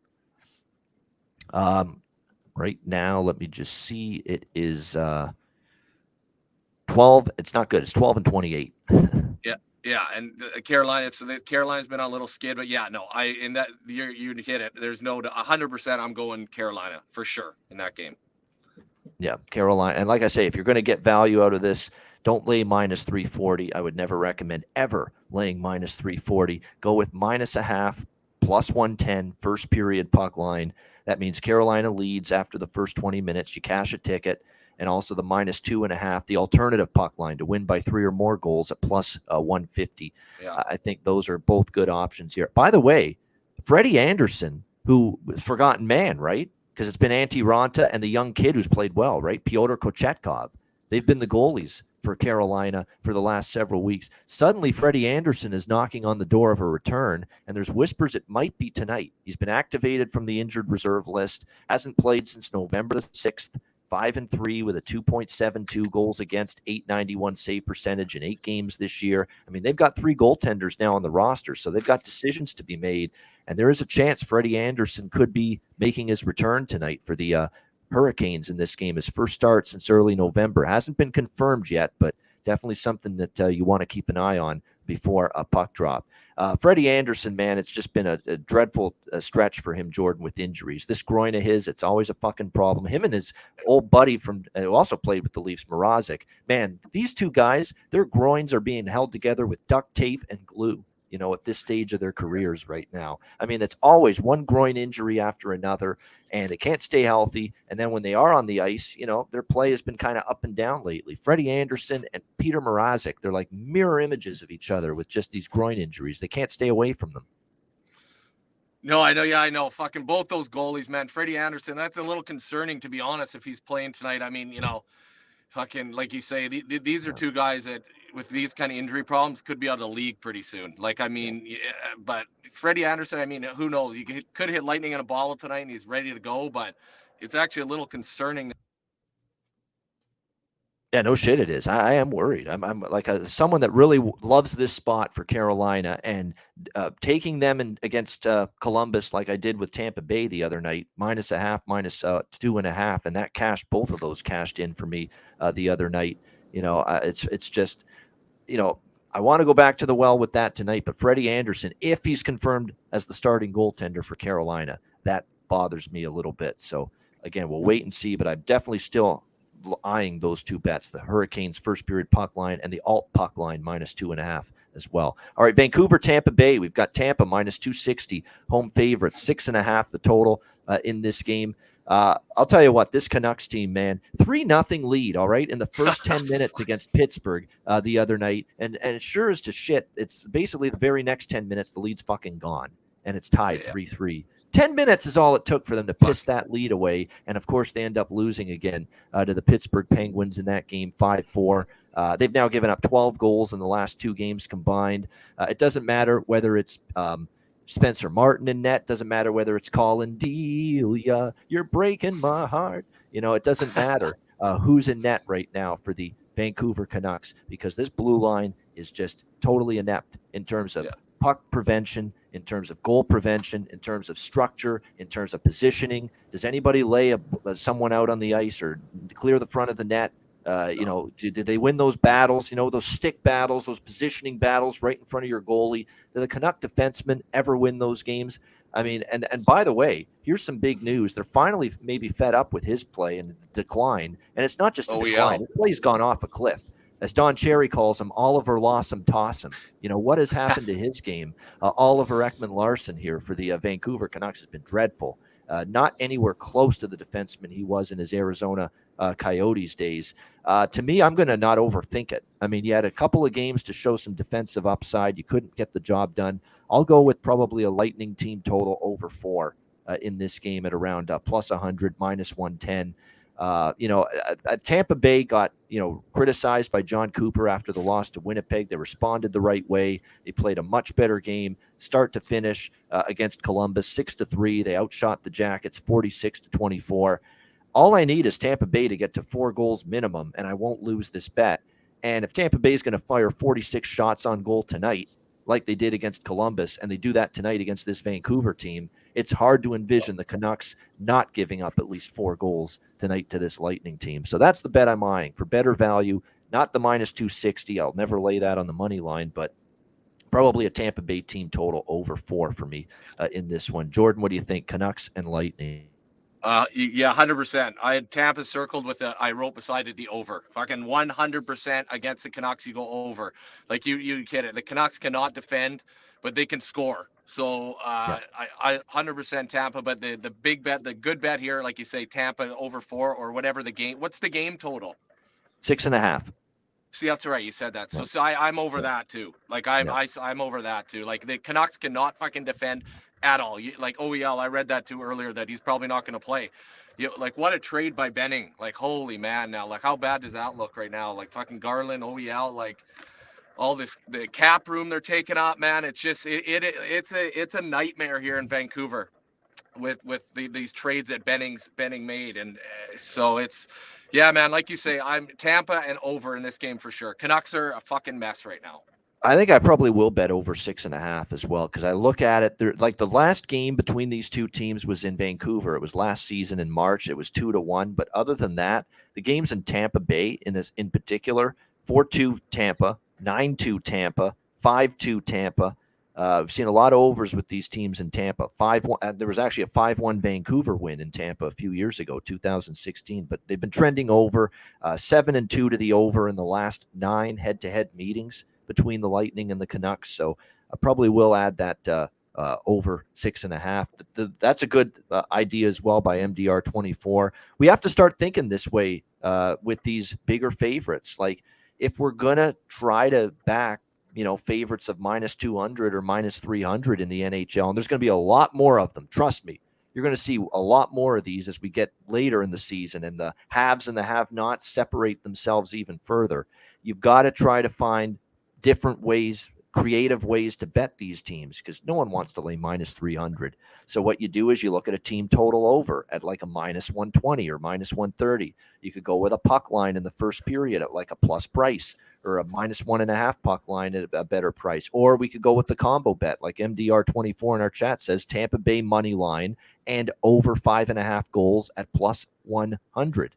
Right now, let me just see. It is 12. It's not good. It's 12-28. Yeah, and Carolina. So Carolina's been on a little skid, but yeah, no, you hit it. There's no 100%. I'm going Carolina for sure in that game. Yeah, Carolina, and like I say, if you're going to get value out of this, don't lay -340. I would never recommend ever laying -340. Go with -0.5, +110 first period puck line. That means Carolina leads after the first 20 minutes. You cash a ticket. And also the -2.5, the alternative puck line to win by 3 or more goals at +150. Yeah. I think those are both good options here. By the way, Freddie Anderson, who was forgotten man, right? Because it's been Antti Raanta and the young kid who's played well, right? Pyotr Kochetkov. They've been the goalies for Carolina for the last several weeks. Suddenly, Freddie Anderson is knocking on the door of a return, and there's whispers it might be tonight. He's been activated from the injured reserve list, hasn't played since November the 6th. 5-3 with a 2.72 goals against, .891 save percentage in 8 games this year. They've got 3 goaltenders now on the roster, so they've got decisions to be made. And there is a chance Freddie Anderson could be making his return tonight for the Hurricanes in this game. His first start since early November. Hasn't been confirmed yet, but definitely something that you want to keep an eye on before a puck drop. Freddie Anderson, man, it's just been a dreadful stretch for him, Jordan, with injuries. This groin of his, it's always a fucking problem. Him and his old buddy who also played with the Leafs, Mrazek, man, these two guys, their groins are being held together with duct tape and glue, at this stage of their careers right now. It's always one groin injury after another, and they can't stay healthy. And then when they are on the ice, their play has been kind of up and down lately. Freddie Anderson and Peter Mrazek, they're like mirror images of each other with just these groin injuries. They can't stay away from them. No, I know. Yeah, I know. Fucking both those goalies, man. Freddie Anderson, that's a little concerning, to be honest, if he's playing tonight. Fucking, like you say, these are two guys that, with these kind of injury problems, could be out of the league pretty soon. But Freddie Anderson, who knows? He could hit lightning in a bottle tonight and he's ready to go, but it's actually a little concerning Yeah, no shit it is. I am worried. I'm like someone that really loves this spot for Carolina, and taking them against Columbus like I did with Tampa Bay the other night, -0.5, -2.5, and that both of those cashed in for me the other night. It's just, I want to go back to the well with that tonight, but Freddie Anderson, if he's confirmed as the starting goaltender for Carolina, that bothers me a little bit. So again, we'll wait and see, but I'm definitely still eyeing those two bets, the Hurricanes first period puck line and the alt puck line -2.5 as well. All right, Vancouver, Tampa Bay. We've got Tampa -260, home favorites, 6.5 the total in this game. I'll tell you what, this Canucks team, man, 3-0 lead, all right, in the first 10 minutes against Pittsburgh the other night. And it sure is to shit. It's basically the very next 10 minutes, the lead's fucking gone, and it's tied 3-3. 10 minutes is all it took for them to piss that lead away. And, of course, they end up losing again to the Pittsburgh Penguins in that game, 5-4. They've now given up 12 goals in the last 2 games combined. It doesn't matter whether it's Spencer Martin in net. Doesn't matter whether it's Colin Delia. You're breaking my heart. It doesn't matter who's in net right now for the Vancouver Canucks, because this blue line is just totally inept in terms of puck prevention, in terms of goal prevention, in terms of structure, in terms of positioning. Does anybody lay someone out on the ice or clear the front of the net? Did they win those battles, those stick battles, those positioning battles right in front of your goalie? Do the Canuck defensemen ever win those games? I mean, and by the way, here's some big news. They're finally maybe fed up with his play and decline. And it's not just a decline. His play's gone off a cliff. As Don Cherry calls him, Oliver Lawson Tossum. What has happened to his game? Oliver Ekman-Larsson here for the Vancouver Canucks has been dreadful. Not anywhere close to the defenseman he was in his Arizona Coyotes days. To me, I'm going to not overthink it. I mean, you had a couple of games to show some defensive upside. You couldn't get the job done. I'll go with probably a Lightning team total over 4 in this game at around +100, -110. Tampa Bay got, criticized by John Cooper after the loss to Winnipeg. They responded the right way. They played a much better game, start to finish, against Columbus, 6-3. They outshot the Jackets 46-24. All I need is Tampa Bay to get to 4 goals minimum, and I won't lose this bet. And if Tampa Bay is going to fire 46 shots on goal tonight, like they did against Columbus, and they do that tonight against this Vancouver team, it's hard to envision the Canucks not giving up at least 4 goals tonight to this Lightning team. So that's the bet I'm eyeing for better value, not the -260. I'll never lay that on the money line, but probably a Tampa Bay team total over 4 for me in this one. Jordan, what do you think? Canucks and Lightning. Yeah, 100%. I had Tampa circled with I wrote beside it the over. Fucking 100% against the Canucks, you go over. Like you get it. The Canucks cannot defend, but they can score. So I 100% Tampa, but the big bet, the good bet here, like you say, Tampa over 4 or whatever the game. What's the game total? 6.5. See, that's right. You said that. So I'm over that too. Like I'm over that too. Like the Canucks cannot fucking defend at all. Like OEL, I read that too earlier that he's probably not going to play. Like what a trade by Benning. Like holy man, now like how bad does that look right now? Like fucking Garland, OEL, like all this the cap room they're taking up, man. It's just it's a nightmare here in Vancouver with these trades that Benning made, and so it's man. Like you say, I'm Tampa and over in this game for sure. Canucks are a fucking mess right now. I think I probably will bet over 6.5 as well, because I look at it. Like the last game between these two teams was in Vancouver. It was last season in March. It was 2-1. But other than that, the games in Tampa Bay in particular, 4-2 Tampa, 9-2 Tampa, 5-2 Tampa. We've seen a lot of overs with these teams in Tampa. 5-1. There was actually a 5-1 Vancouver win in Tampa a few years ago, 2016. But they've been trending over, 7-2 to the over in the last 9 head-to-head meetings between the Lightning and the Canucks. So I probably will add that over 6.5. That's a good idea as well by MDR24. We have to start thinking this way with these bigger favorites. Like if we're going to try to back, favorites of -200 or -300 in the NHL, and there's going to be a lot more of them. Trust me, you're going to see a lot more of these as we get later in the season and the haves and the have-nots separate themselves even further. You've got to try to find different ways, creative ways to bet these teams because no one wants to lay minus 300. So what you do is you look at a team total over at like a minus 120 or minus 130. You could go with a puck line in the first period at like a plus price, or a minus 1.5 puck line at a better price. Or we could go with the combo bet like MDR24 in our chat says, Tampa Bay money line and over 5.5 goals at plus 100.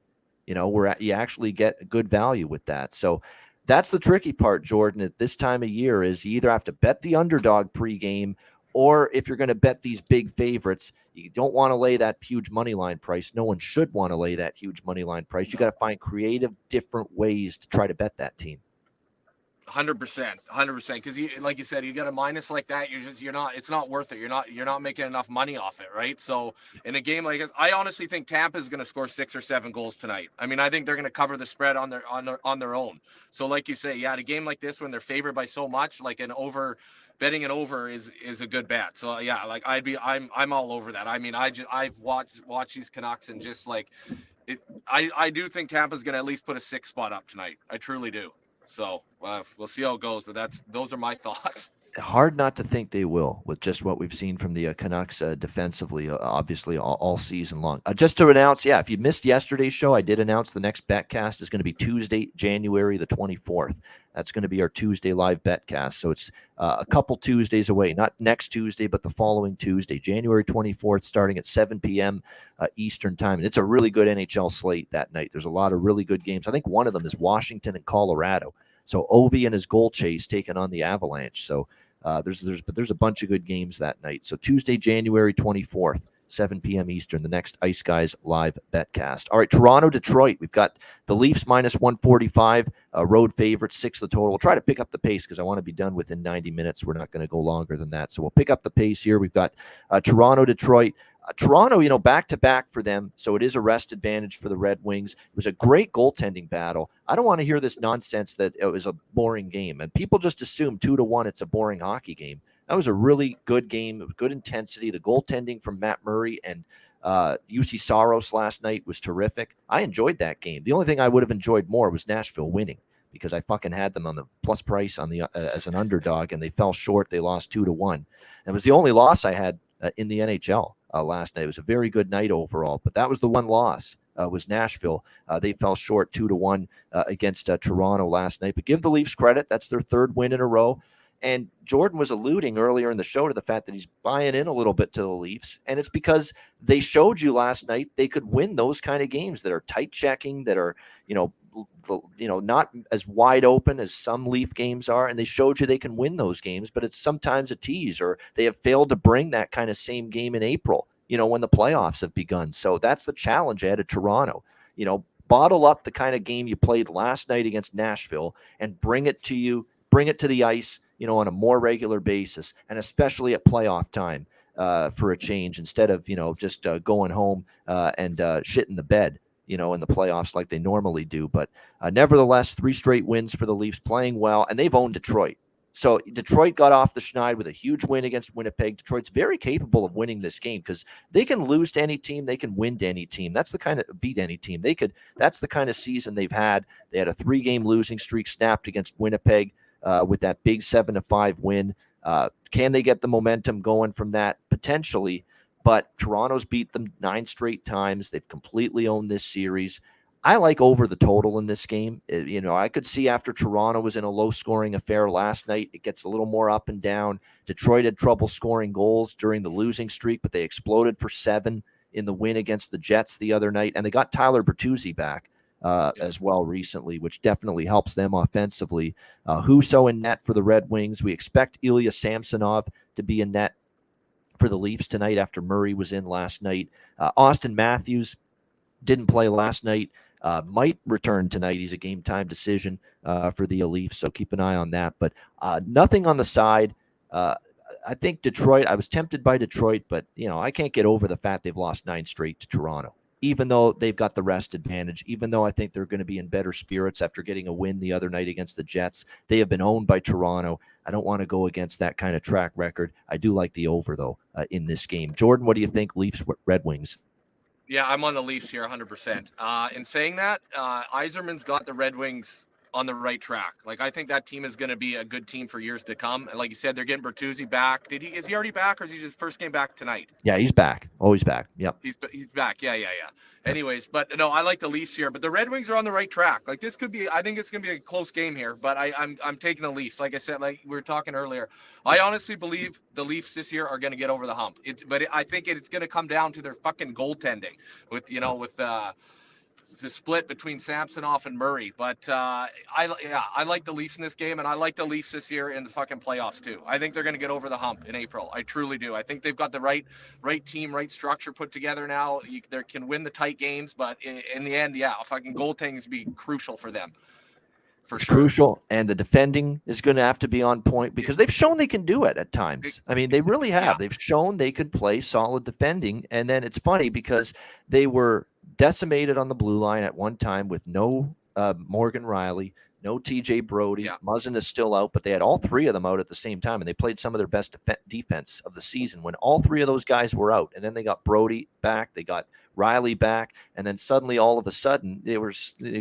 Where you actually get a good value with that. So that's the tricky part, Jordan, at this time of year is you either have to bet the underdog pregame, or if you're going to bet these big favorites, you don't want to lay that huge money line price. No one should want to lay that huge money line price. You got to find creative, different ways to try to bet that team. 100%, because like you said, you got a minus like that, it's not worth it. You're not making enough money off it, right? So in a game like this, I honestly think Tampa is going to score 6 or 7 goals tonight. I mean, I think they're going to cover the spread on their own. So like you say, yeah, in a game like this when they're favored by so much, like betting an over is a good bet. So yeah, like I'm all over that. I mean, I've watched these Canucks and just like it, I do think Tampa's going to at least put a 6 spot up tonight. I truly do. So we'll see how it goes, but those are my thoughts. Hard not to think they will with just what we've seen from the Canucks defensively, obviously all season long. Just to announce, if you missed yesterday's show, I did announce the next betcast is going to be Tuesday, January the 24th. That's going to be our Tuesday live betcast. So it's a couple Tuesdays away, not next Tuesday, but the following Tuesday, January 24th, starting at 7 p.m. Eastern time. And it's a really good NHL slate that night. There's a lot of really good games. I think one of them is Washington and Colorado. So Ovi and his goal chase taking on the Avalanche. So there's a bunch of good games that night. So Tuesday, January 24th, 7 p.m. Eastern, the next Ice Guys live betcast. All right, Toronto, Detroit. We've got the Leafs minus 145, road favorite, 6 the total. We'll try to pick up the pace because I want to be done within 90 minutes. We're not going to go longer than that. So we'll pick up the pace here. We've got Toronto, Detroit. Toronto, back-to-back for them, so it is a rest advantage for the Red Wings. It was a great goaltending battle. I don't want to hear this nonsense that it was a boring game, and people just assume 2-1 it's a boring hockey game. That was a really good game. It was good intensity. The goaltending from Matt Murray and UC Saros last night was terrific. I enjoyed that game. The only thing I would have enjoyed more was Nashville winning because I fucking had them on the plus price on the as an underdog, and they fell short. They lost 2-1. It was the only loss I had in the NHL. Last night. It was a very good night overall, but that was the one loss was Nashville. They fell short 2-1 against Toronto last night, but give the Leafs credit. That's their 3rd win in a row. And Jordan was alluding earlier in the show to the fact that he's buying in a little bit to the Leafs. And it's because they showed you last night they could win those kind of games that are tight checking, that are, not as wide open as some Leaf games are. And they showed you they can win those games, but it's sometimes a tease, or they have failed to bring that kind of same game in April, when the playoffs have begun. So that's the challenge ahead of Toronto. Bottle up the kind of game you played last night against Nashville and bring it to the ice, on a more regular basis, and especially at playoff time for a change, instead of, just going home and shitting the bed, in the playoffs like they normally do. But nevertheless, 3 straight wins for the Leafs, playing well, and they've owned Detroit. So Detroit got off the schneid with a huge win against Winnipeg. Detroit's very capable of winning this game because they can lose to any team. They can win to any team. That's the kind of beat any team. That's the kind of season they've had. They had a 3-game losing streak snapped against Winnipeg with that big 7-5 win. Can they get the momentum going from that? Potentially, but Toronto's beat them 9 straight times. They've completely owned this series. I like over the total in this game. I could see after Toronto was in a low-scoring affair last night, it gets a little more up and down. Detroit had trouble scoring goals during the losing streak, but they exploded for 7 in the win against the Jets the other night, and they got Tyler Bertuzzi back as well recently, which definitely helps them offensively. Husso in net for the Red Wings. We expect Ilya Samsonov to be in net for the Leafs tonight after Murray was in last night. Austin Matthews didn't play last night. Might return tonight. He's a game-time decision for the Leafs, so keep an eye on that. But nothing on the side. I think Detroit, I was tempted by Detroit, but, I can't get over the fact they've lost 9 straight to Toronto, even though they've got the rest advantage, even though I think they're going to be in better spirits after getting a win the other night against the Jets. They have been owned by Toronto. I don't want to go against that kind of track record. I do like the over, though, in this game. Jordan, what do you think, Leafs, Red Wings? Yeah, I'm on the Leafs here 100%. In saying that, Yzerman's got the Red Wings on the right track. Like, I think that team is going to be a good team for years to come. And like you said, they're getting Bertuzzi back. Is he already back, or is he just first game back tonight? Yeah, he's back. Always back. Yep. He's back. Yeah. Anyways, but no, I like the Leafs here. But the Red Wings are on the right track. Like, this could be, I think it's going to be a close game here. But I'm taking the Leafs. Like I said, like we were talking earlier, I honestly believe the Leafs this year are going to get over the hump. I think it's going to come down to their fucking goaltending with the split between Samsonov and Murray. But I like the Leafs in this game, and I like the Leafs this year in the fucking playoffs too. I think they're going to get over the hump in April. I truly do. I think they've got the right team, right structure put together now. They can win the tight games, but in the end, fucking goaltending is be crucial for them. It's crucial, and the defending is going to have to be on point because they've shown they can do it at times. I mean, they really have. Yeah. They've shown they could play solid defending, and then it's funny because they were decimated on the blue line at one time with no Morgan Riley, no TJ Brody. Yeah. Muzzin is still out, but they had all three of them out at the same time, and they played some of their best defense of the season when all three of those guys were out. And then they got Brody back, they got Riley back, and then suddenly all of a sudden they were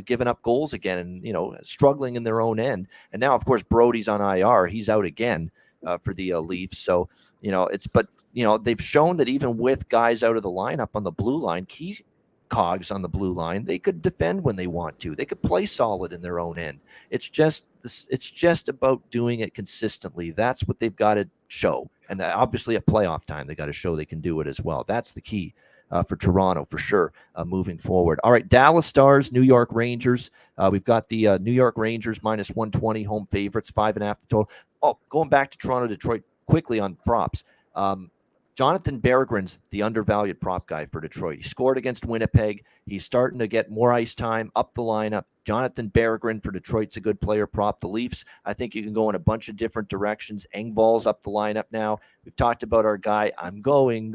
giving up goals again and struggling in their own end. And now, of course, Brody's on IR; he's out again for the Leafs. So they've shown that even with guys out of the lineup on the blue line, cogs on the blue line, they could defend when they want to. They could play solid in their own end. It's just about doing it consistently. That's what they've got to show. And obviously at playoff time, they got to show they can do it as well. That's the key for Toronto for sure moving forward. All right, Dallas Stars, New York Rangers. We've got the New York Rangers minus 120 home favorites, 5.5 total. Oh, going back to Toronto, Detroit quickly on props. Jonathan Berggren's the undervalued prop guy for Detroit. He scored against Winnipeg. He's starting to get more ice time up the lineup. Jonathan Berggren for Detroit's a good player prop. The Leafs, I think you can go in a bunch of different directions. Engvall's up the lineup now. We've talked about our guy. I'm going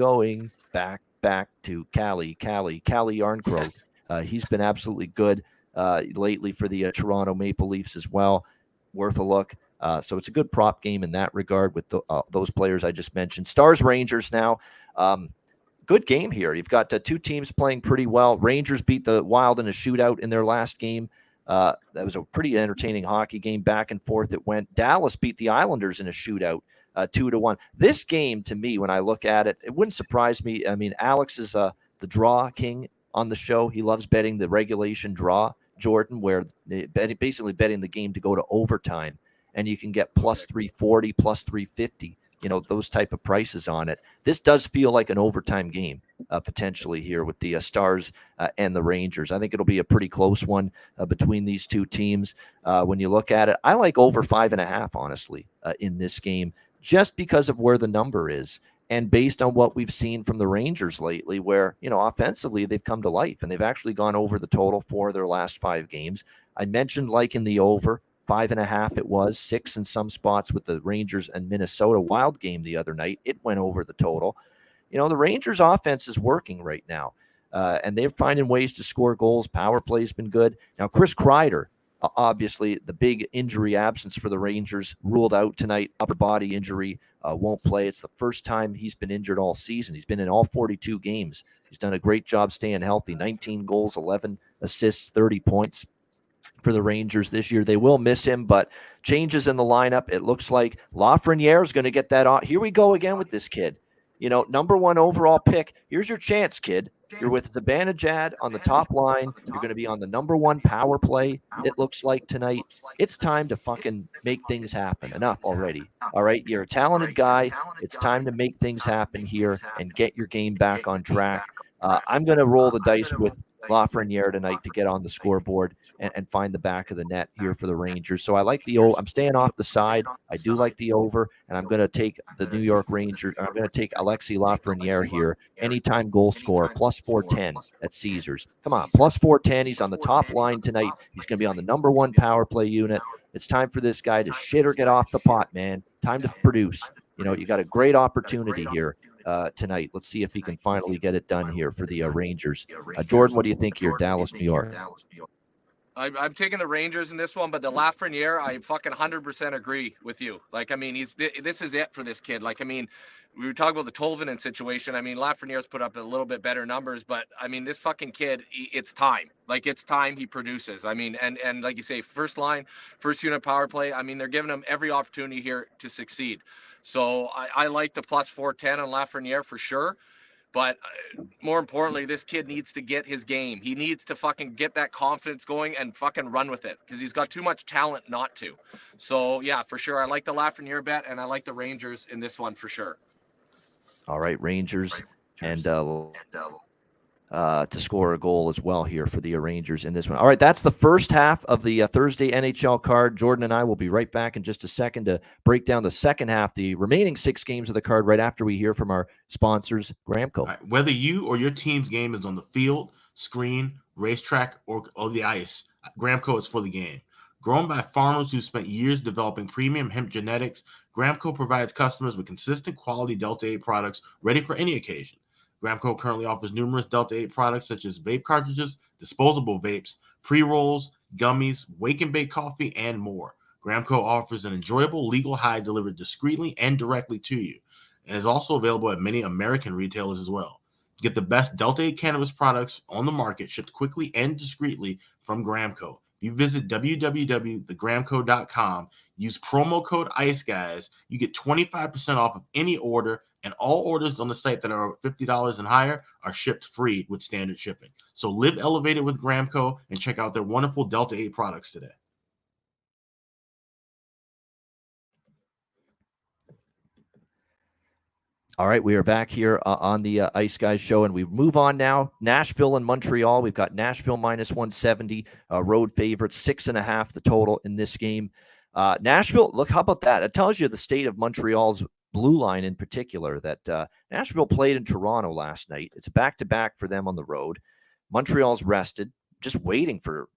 back to Callie Yarncroke. He's been absolutely good lately for the Toronto Maple Leafs as well. Worth a look. So it's a good prop game in that regard with those players I just mentioned. Stars Rangers now. Good game here. You've got two teams playing pretty well. Rangers beat the Wild in a shootout in their last game. That was a pretty entertaining hockey game. Back and forth it went. Dallas beat the Islanders in a shootout 2-1. This game, to me, when I look at it, it wouldn't surprise me. I mean, Alex is the draw king on the show. He loves betting the regulation draw, Jordan, where basically betting the game to go to overtime. And you can get plus 340, plus 350, those type of prices on it. This does feel like an overtime game potentially here with the Stars and the Rangers. I think it'll be a pretty close one between these two teams. When you look at it, I like over 5.5, honestly, in this game, just because of where the number is. And based on what we've seen from the Rangers lately, where, offensively, they've come to life and they've actually gone over the total for their last 5 games. I mentioned liking the over. 5.5 it was, 6 in some spots with the Rangers and Minnesota Wild game the other night. It went over the total. The Rangers offense is working right now, and they're finding ways to score goals. Power play's been good. Now, Chris Kreider, obviously the big injury absence for the Rangers, ruled out tonight. Upper body injury, won't play. It's the first time he's been injured all season. He's been in all 42 games. He's done a great job staying healthy. 19 goals, 11 assists, 30 points. For the Rangers this year. They will miss him, but changes in the lineup. It looks like Lafreniere is going to get that on. Here we go again with this kid. Number 1 overall pick. Here's your chance, kid. You're with Zibanejad on the top line. You're going to be on the number 1 power play, it looks like tonight. It's time to fucking make things happen. Enough already. All right? You're a talented guy. It's time to make things happen here and get your game back on track. I'm going to roll the dice with Lafreniere tonight to get on the scoreboard and find the back of the net here for the Rangers. So I like the over. I'm staying off the side. I do like the over, and I'm going to take the New York Rangers. I'm going to take Alexis Lafreniere here, anytime goal scorer, plus 410 at Caesars. Come on, plus 410. He's on the top line tonight. He's going to be on the number 1 power play unit. It's time for this guy to shit or get off the pot, man. Time to produce. You got a great opportunity here tonight. Let's see if he can finally get it done here for the Rangers. Jordan, what do you think here? Dallas, New York. I'm taking the Rangers in this one, but the Lafreniere, I fucking 100% agree with you. Like, I mean, this is it for this kid. Like, I mean, we were talking about the Tolvanen situation. I mean, Lafreniere's put up a little bit better numbers, but I mean, this fucking kid, it's time. Like, it's time he produces. I mean, and like you say, first line, first unit power play. I mean, they're giving him every opportunity here to succeed. So I like the plus 410 on Lafreniere for sure. But more importantly, this kid needs to get his game. He needs to fucking get that confidence going and fucking run with it because he's got too much talent not to. So, yeah, for sure. I like the Lafreniere bet, and I like the Rangers in this one for sure. All right, Rangers and to score a goal as well here for the Rangers in this one. All right, that's the first half of the Thursday NHL card. Jordan and I will be right back in just a second to break down the second half, the remaining 6 games of the card, right after we hear from our sponsors, Gramco. Right. Whether you or your team's game is on the field, screen, racetrack, or the ice, Gramco is for the game. Grown by farmers who spent years developing premium hemp genetics, Gramco provides customers with consistent quality Delta 8 products ready for any occasion. Gramco currently offers numerous Delta 8 products such as vape cartridges, disposable vapes, pre-rolls, gummies, wake and bake coffee, and more. Gramco offers an enjoyable legal high delivered discreetly and directly to you, and is also available at many American retailers as well. Get the best Delta 8 cannabis products on the market shipped quickly and discreetly from Gramco. If you visit www.thegramco.com, use promo code ICEGUYS, you get 25% off of any order, and all orders on the site that are $50 and higher are shipped free with standard shipping. So live elevated with Gramco and check out their wonderful Delta 8 products today. All right, we are back here on the Ice Guys show, and we move on now. Nashville and Montreal. We've got Nashville minus 170, road favorites, 6.5 the total in this game. Nashville, look, how about that? It tells you the state of Montreal's blue line in particular, that Nashville played in Toronto last night. It's a back-to-back for them on the road. Montreal's rested, just waiting for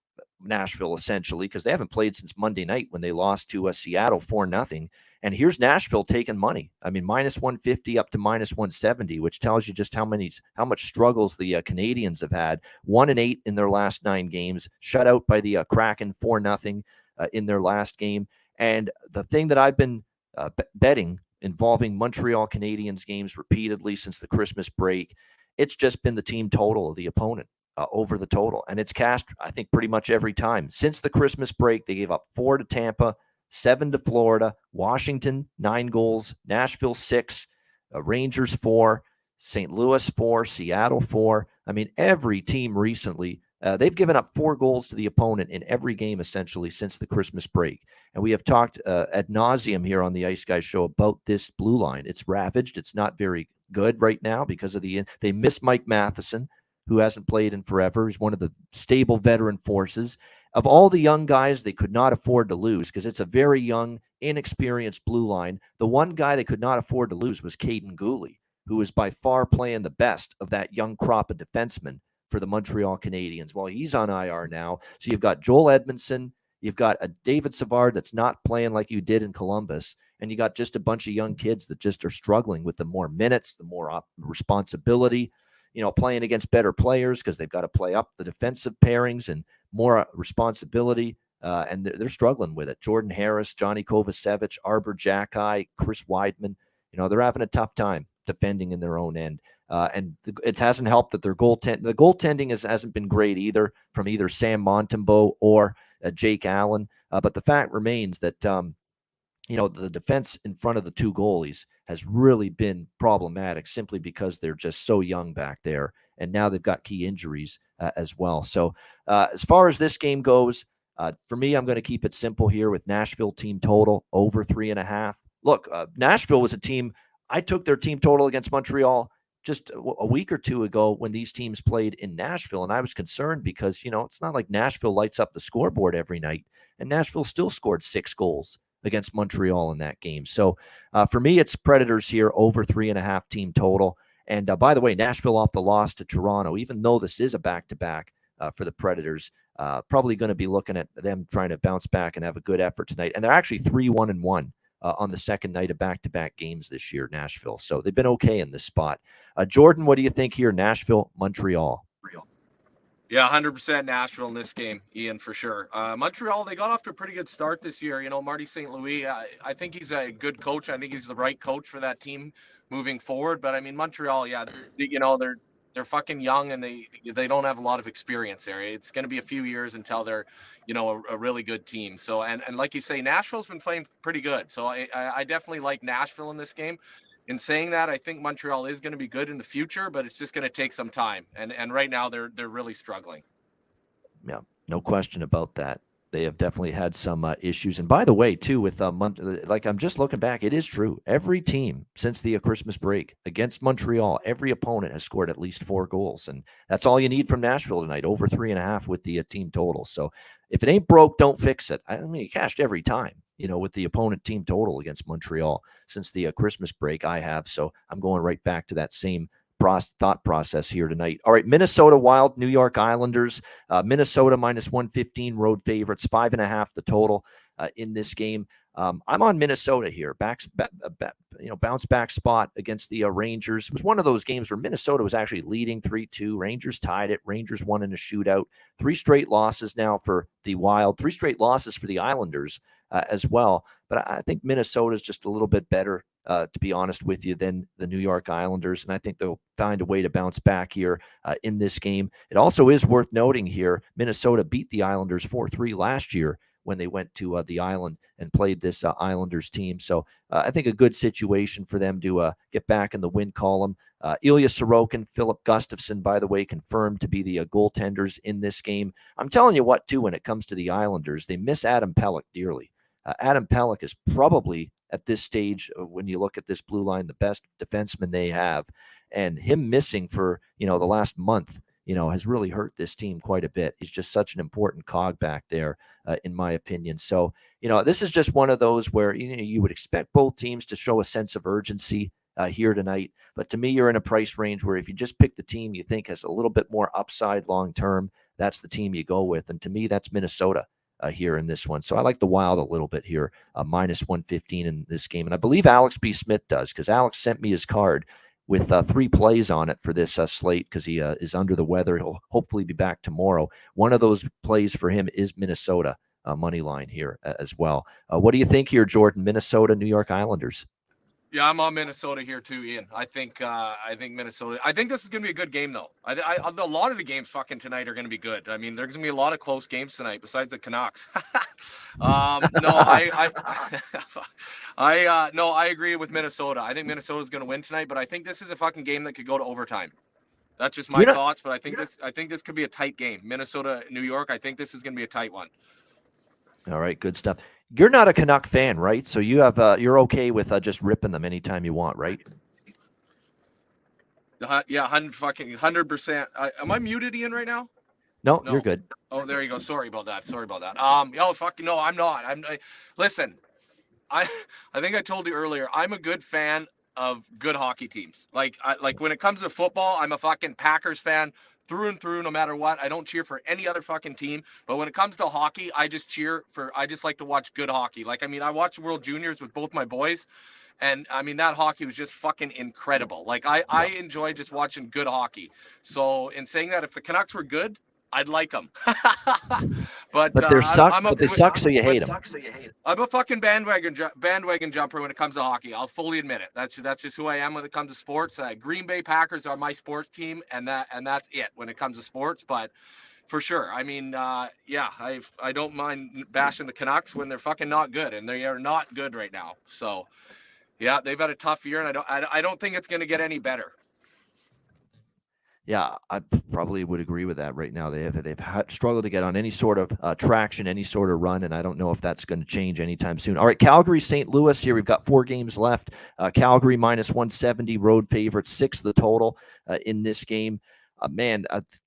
Nashville, essentially, because they haven't played since Monday night when they lost to Seattle 4-0. And here's Nashville taking money. I mean, minus 150 up to minus 170, which tells you just how much struggles the Canadians have had. 1-8 in their last 9 games, shut out by the Kraken 4-0 in their last game. And the thing that I've been betting involving Montreal Canadiens games repeatedly since the Christmas break, it's just been the team total of the opponent over the total. And it's cashed, I think, pretty much every time. Since the Christmas break, they gave up 4 to Tampa, 7 to Florida, Washington, 9 goals, Nashville, 6, Rangers, 4, St. Louis, 4, Seattle, 4. I mean, every team recently, they've given up 4 goals to the opponent in every game, essentially, since the Christmas break. And we have talked ad nauseum here on the Ice Guys show about this blue line. It's ravaged. It's not very good right now because of they miss Mike Matheson, who hasn't played in forever. He's one of the stable veteran forces. Of all the young guys they could not afford to lose, because it's a very young, inexperienced blue line, the one guy they could not afford to lose was Caden Gooley, who is by far playing the best of that young crop of defensemen for the Montreal Canadiens. Well, he's on IR now. So you've got Joel Edmondson, you've got a David Savard that's not playing like you did in Columbus, and you got just a bunch of young kids that just are struggling with the more minutes, the more responsibility, playing against better players because they've got to play up the defensive pairings and more responsibility, and they're struggling with it. Jordan Harris, Johnny Kovacevic, Arbor Jacki, Chris Weidman, they're having a tough time defending in their own end. And it hasn't helped that the goaltending hasn't been great either from either Sam Montembeault or Jake Allen. But the fact remains that, the defense in front of the 2 goalies has really been problematic simply because they're just so young back there. And now they've got key injuries as well. So as far as this game goes, for me, I'm going to keep it simple here with Nashville team total over 3.5. Look, Nashville was a team, I took their team total against Montreal just a week or 2 ago when these teams played in Nashville. And I was concerned because, it's not like Nashville lights up the scoreboard every night. And Nashville still scored 6 goals against Montreal in that game. So for me, it's Predators here over 3.5 team total. And by the way, Nashville off the loss to Toronto, even though this is a back-to-back for the Predators, probably going to be looking at them trying to bounce back and have a good effort tonight. And they're actually 3-1-1 on the second night of back-to-back games this year, Nashville. So they've been okay in this spot. Jordan, what do you think here? Nashville, Montreal. Yeah, 100% Nashville in this game, Ian, for sure. Montreal, they got off to a pretty good start this year. You know, Marty St. Louis, I think he's a good coach. I think he's the right coach for that team moving forward. But I mean, Montreal, yeah, they're fucking young and they don't have a lot of experience there. It's going to be a few years until they're, a really good team. So and like you say, Nashville's been playing pretty good. So I definitely like Nashville in this game. In saying that, I think Montreal is going to be good in the future, but it's just going to take some time. And right now they're really struggling. Yeah, no question about that. They have definitely had some issues. And by the way, too, with like I'm just looking back, it is true. Every team since the Christmas break against Montreal, every opponent has scored at least 4 goals, and that's all you need from Nashville tonight. Over 3.5 with the team total. So if it ain't broke, don't fix it. I mean, you cashed every time. With the opponent team total against Montreal since the Christmas break. I have, so I'm going right back to that same thought process here tonight. All right, Minnesota Wild, New York Islanders. Minnesota minus 115 road favorites, 5.5 the total in this game. I'm on Minnesota here. Bounce back spot against the Rangers. It was one of those games where Minnesota was actually leading 3-2. Rangers tied it. Rangers won in a shootout. 3 straight losses now for the Wild. 3 straight losses for the Islanders as well. But I think Minnesota is just a little bit better, to be honest with you, than the New York Islanders. And I think they'll find a way to bounce back here in this game. It also is worth noting here, Minnesota beat the Islanders 4-3 last year when they went to the island and played this Islanders team. So I think a good situation for them to get back in the win column. Ilya Sorokin, Philip Gustafsson, by the way, confirmed to be the goaltenders in this game. I'm telling you what, too, when it comes to the Islanders, they miss Adam Pelech dearly. Adam Pelech is probably, at this stage, when you look at this blue line, the best defenseman they have. And him missing for, the last month, has really hurt this team quite a bit. He's just such an important cog back there, in my opinion. So, this is just one of those where, you would expect both teams to show a sense of urgency here tonight. But to me, you're in a price range where if you just pick the team you think has a little bit more upside long-term, that's the team you go with. And to me, that's Minnesota. Here in this one. So I like the Wild a little bit here, minus 115 in this game. And I believe Alex B. Smith does, because Alex sent me his card with 3 plays on it for this slate, because he is under the weather. He'll hopefully be back tomorrow. One of those plays for him is Minnesota money line here as well. What do you think here, Jordan? Minnesota, New York Islanders. Yeah, I'm on Minnesota here too, Ian. I think Minnesota. I think this is gonna be a good game though. A lot of the games fucking tonight are gonna be good. I mean, there's gonna be a lot of close games tonight besides the Canucks. I agree with Minnesota. I think Minnesota's gonna win tonight, but I think this is a fucking game that could go to overtime. That's just my thoughts, but I think this could be a tight game. Minnesota, New York. I think this is gonna be a tight one. All right, good stuff. You're not a Canuck fan, right? So you have you're okay with just ripping them anytime you want, right? Yeah, 100%. Am I muted, Ian, right now? No, you're good. Oh, there you go. Sorry about that. No, I'm not. Listen, I think I told you earlier, I'm a good fan of good hockey teams. Like when it comes to football, I'm a fucking Packers fan through and through, no matter what. I don't cheer for any other fucking team. But when it comes to hockey, I just like to watch good hockey. Like, I mean, I watched World Juniors with both my boys. And I mean, that hockey was just fucking incredible. Like, I enjoy just watching good hockey. So in saying that, if the Canucks were good, I'd like them. but they suck, so you hate them. I'm a fucking bandwagon jumper when it comes to hockey. I'll fully admit it. That's just who I am when it comes to sports. Green Bay Packers are my sports team, and that's it when it comes to sports. But for sure, I mean, I don't mind bashing the Canucks when they're fucking not good, and they are not good right now. So yeah, they've had a tough year, and I don't think it's going to get any better. Yeah, I probably would agree with that right now. They've struggled to get on any sort of traction, any sort of run, and I don't know if that's going to change anytime soon. All right, Calgary, St. Louis here. We've got 4 games left. Calgary minus 170, road favorite, 6 the total in this game.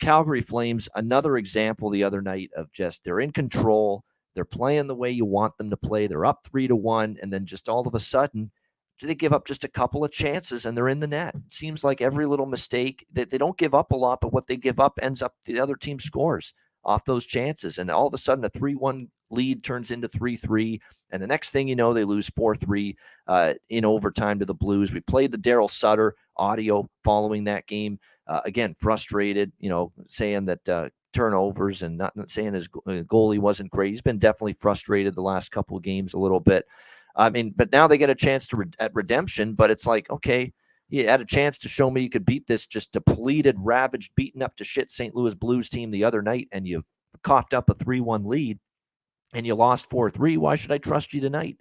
Calgary Flames, another example the other night of just they're in control. They're playing the way you want them to play. They're up 3-1, and then just all of a sudden, they give up just a couple of chances and they're in the net. It seems like every little mistake that they don't give up a lot, but what they give up ends up the other team scores off those chances. And all of a sudden a 3-1 lead turns into 3-3. And the next thing you know, they lose 4-3 in overtime to the Blues. We played the Daryl Sutter audio following that game. Again, frustrated, saying that turnovers, and not saying his goalie wasn't great. He's been definitely frustrated the last couple of games a little bit. I mean, but now they get a chance to at redemption, but it's like, okay, you had a chance to show me you could beat this just depleted, ravaged, beaten up to shit St. Louis Blues team the other night, and you coughed up a 3-1 lead, and you lost 4-3. Why should I trust you tonight,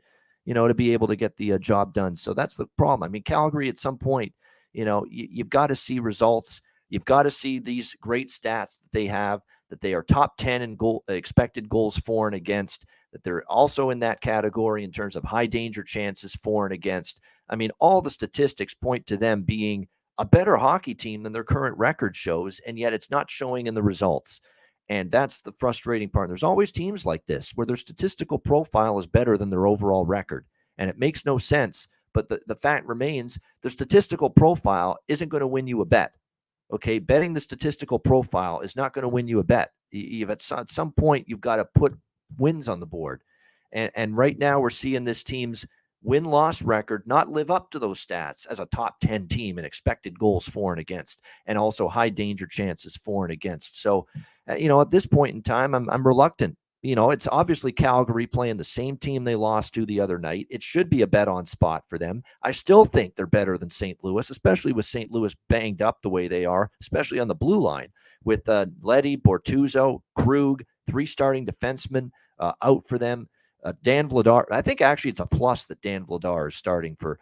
to be able to get the job done? So that's the problem. I mean, Calgary at some point, you've got to see results. You've got to see these great stats that they have, that they are top 10 in expected goals for and against, that they're also in that category in terms of high danger chances for and against. I mean, all the statistics point to them being a better hockey team than their current record shows, and yet it's not showing in the results. And that's the frustrating part. There's always teams like this where their statistical profile is better than their overall record, and it makes no sense. But the fact remains, the statistical profile isn't going to win you a bet. Okay, betting the statistical profile is not going to win you a bet. At some point, you've got to put wins on the board. And right now, we're seeing this team's win-loss record not live up to those stats as a top 10 team in expected goals for and against, and also high danger chances for and against. So, at this point in time, I'm reluctant. It's obviously Calgary playing the same team they lost to the other night. It should be a bet on spot for them. I still think they're better than St. Louis, especially with St. Louis banged up the way they are, especially on the blue line with Leddy, Bortuzzo, Krug, 3 starting defensemen out for them. Dan Vladar, I think actually it's a plus that Dan Vladar is starting for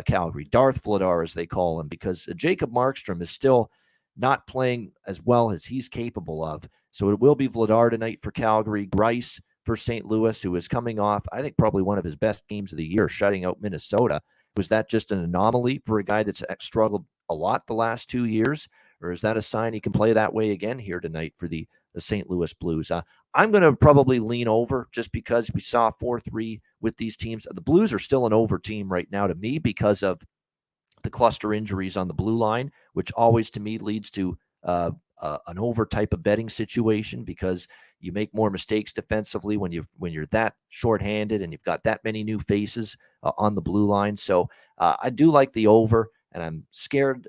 Calgary. Darth Vladar, as they call him, because Jacob Markstrom is still not playing as well as he's capable of. So it will be Vladar tonight for Calgary. Grice for St. Louis, who is coming off, I think, probably one of his best games of the year, shutting out Minnesota. Was that just an anomaly for a guy that's struggled a lot the last 2 years? Or is that a sign he can play that way again here tonight for the St. Louis Blues? I'm going to probably lean over just because we saw 4-3 with these teams. The Blues are still an over team right now to me because of the cluster injuries on the blue line, which always to me leads to an over type of betting situation, because you make more mistakes defensively when you're that shorthanded and you've got that many new faces on the blue line. So I do like the over, and I'm scared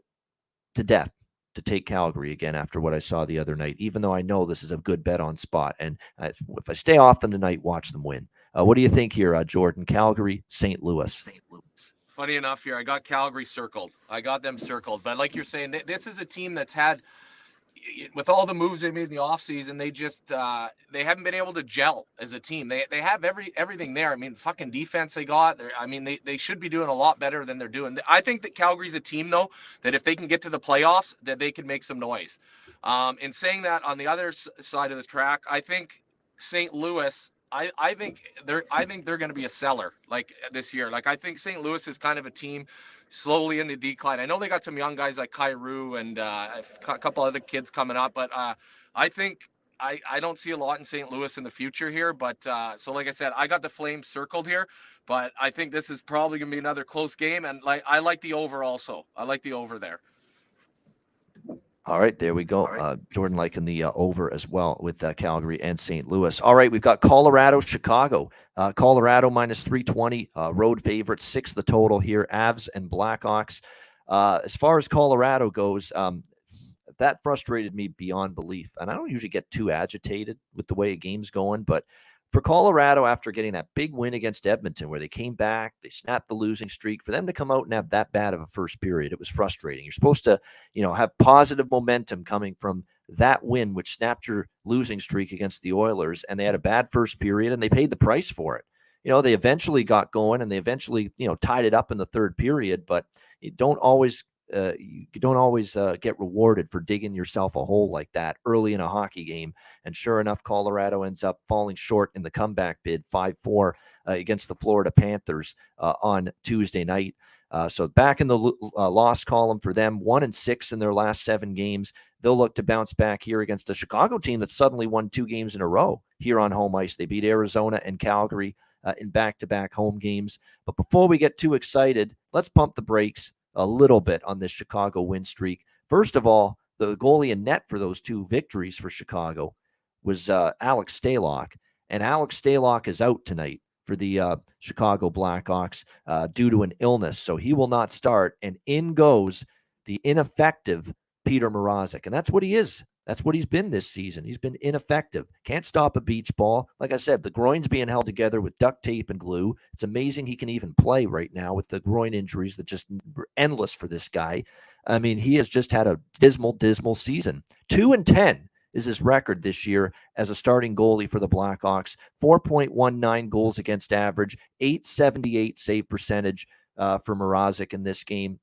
to death to take Calgary again after what I saw the other night, even though I know this is a good bet on spot. And if I stay off them tonight, watch them win. What do you think here, Jordan? Calgary, St. Louis. Funny enough here, I got Calgary circled. I got them circled. But like you're saying, this is a team that's had, with all the moves they made in the offseason, they just they haven't been able to gel as a team. They have everything there. I mean, fucking defense they got. They should be doing a lot better than they're doing. I think that Calgary's a team, though, that if they can get to the playoffs, that they can make some noise. In saying that, on the other side of the track, I think St. Louis, I think they're going to be a seller like this year. Like, I think St. Louis is kind of a team slowly in the decline. I know they got some young guys like Kyrou and a couple other kids coming up, but I think I don't see a lot in St. Louis in the future here. But so like I said, I got the Flames circled here, but I think this is probably going to be another close game. And I like the over also. I like the over there. All right, there we go. Jordan liking the over as well with Calgary and St. Louis. All right, we've got Colorado, Chicago. Colorado minus 320, road favorites, 6 the total here. Avs and Blackhawks. As far as Colorado goes, that frustrated me beyond belief. And I don't usually get too agitated with the way a game's going, but for Colorado, after getting that big win against Edmonton, where they came back, they snapped the losing streak, for them to come out and have that bad of a first period, it was frustrating. You're supposed to, have positive momentum coming from that win, which snapped your losing streak against the Oilers, and they had a bad first period, and they paid the price for it. They eventually got going, and they eventually, tied it up in the third period, but you don't always get rewarded for digging yourself a hole like that early in a hockey game. And sure enough, Colorado ends up falling short in the comeback bid 5-4 against the Florida Panthers on Tuesday night. So back in the loss column for them, 1-6 in their last 7 games. They'll look to bounce back here against a Chicago team that suddenly won 2 games in a row here on home ice. They beat Arizona and Calgary in back-to-back home games. But before we get too excited, let's pump the brakes a little bit on this Chicago win streak. First of all, the goalie in net for those 2 victories for Chicago was Alex Stalock. And Alex Stalock is out tonight for the Chicago Blackhawks due to an illness. So he will not start. And in goes the ineffective Peter Mrazek. And that's what he is That's what he's been this season. He's been ineffective. Can't stop a beach ball. Like I said, the groin's being held together with duct tape and glue. It's amazing he can even play right now with the groin injuries that just endless for this guy. I mean, he has just had a dismal, dismal season. 2-10 is his record this year as a starting goalie for the Blackhawks. 4.19 goals against average, .878 save percentage for Mrazek in this game.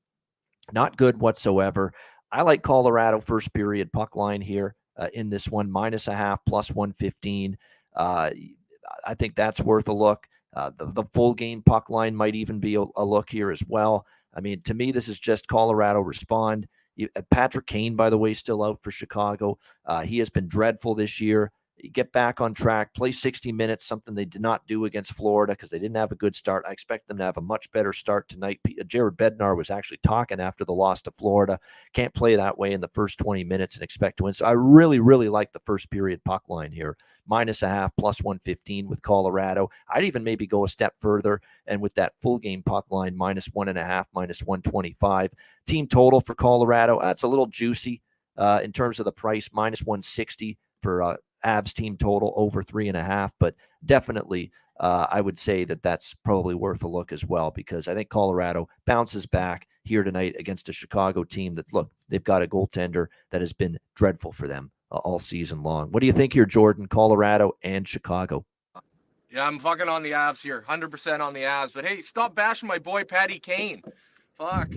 Not good whatsoever. I like Colorado first period puck line here in this one, -0.5, +115. I think that's worth a look. The full game puck line might even be a look here as well. I mean, to me, this is just Colorado respond. Patrick Kane, by the way, still out for Chicago. He has been dreadful this year. Get back on track, play 60 minutes, something they did not do against Florida because they didn't have a good start. I expect them to have a much better start tonight. Jared Bednar was actually talking after the loss to Florida. Can't play that way in the first 20 minutes and expect to win. So I really, really like the first period puck line here. -0.5, +115 with Colorado. I'd even maybe go a step further and with that full game puck line, -1.5, -125. Team total for Colorado, that's a little juicy in terms of the price, -160 for Avs team total over 3.5, but definitely I would say that that's probably worth a look as well because I think Colorado bounces back here tonight against a Chicago team that, look, they've got a goaltender that has been dreadful for them all season long. What do you think here, Jordan? Colorado and Chicago? Yeah, I'm fucking on the Avs here, 100% on the Avs. But hey, stop bashing my boy Patty Kane. Fuck.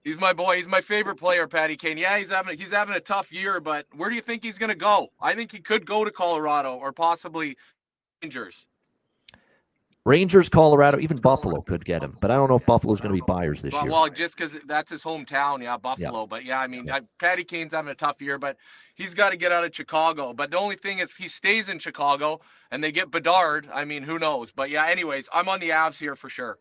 He's my boy. He's my favorite player, Patty Kane. Yeah, he's having a tough year, but where do you think he's going to go? I think he could go to Colorado or possibly Rangers. Rangers, Colorado, even Buffalo could get him, but I don't know if Buffalo's going to be buyers this year. Well, just because that's his hometown, yeah, Buffalo. Yeah. But yeah, I mean, Patty Kane's having a tough year, but he's got to get out of Chicago. But the only thing is, if he stays in Chicago and they get Bedard, I mean, who knows? But yeah, anyways, I'm on the Avs here for sure.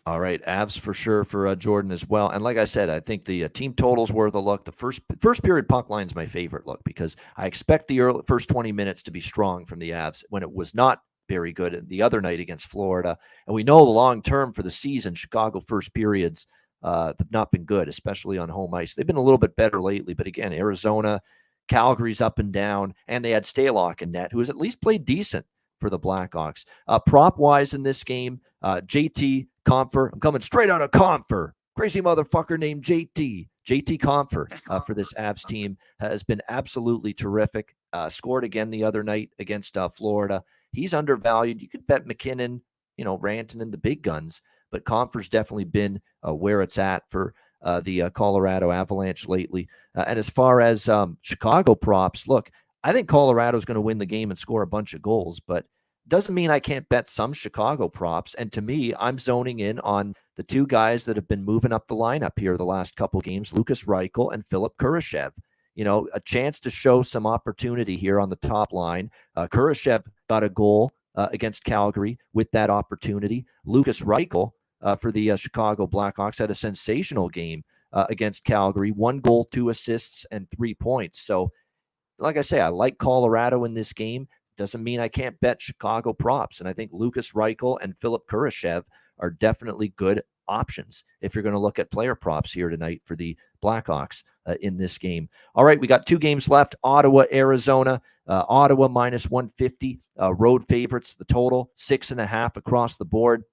All right, Avs for sure for Jordan as well. And like I said, I think the team total's worth a look. The first period puck line is my favorite look because I expect the first 20 minutes to be strong from the Avs when it was not very good the other night against Florida. And we know long term for the season, Chicago first periods have not been good, especially on home ice. They've been a little bit better lately, but again, Arizona, Calgary's up and down, and they had Stalock in net, who has at least played decent for the Blackhawks. Prop-wise in this game, JT Compher. I'm coming straight out of Compher. Crazy motherfucker named JT. JT Compher for this Avs team has been absolutely terrific. Scored again the other night against Florida. He's undervalued. You could bet McKinnon, Rantanen and the big guns, but Compher's definitely been where it's at for the Colorado Avalanche lately. And as far as Chicago props, look, I think Colorado's going to win the game and score a bunch of goals, but doesn't mean I can't bet some Chicago props. And to me, I'm zoning in on the two guys that have been moving up the lineup here the last couple games, Lukas Reichel and Philip Kurashev. A chance to show some opportunity here on the top line. Kurashev got a goal against Calgary with that opportunity. Lukas Reichel for the Chicago Blackhawks had a sensational game against Calgary. 1 goal, 2 assists, and 3 points. So, like I say, I like Colorado in this game. Doesn't mean I can't bet Chicago props. And I think Lukas Reichel and Philip Kurashev are definitely good options if you're going to look at player props here tonight for the Blackhawks in this game. All right, we got 2 games left. Ottawa, Arizona. Ottawa -150. Road favorites, the total 6.5 across the board.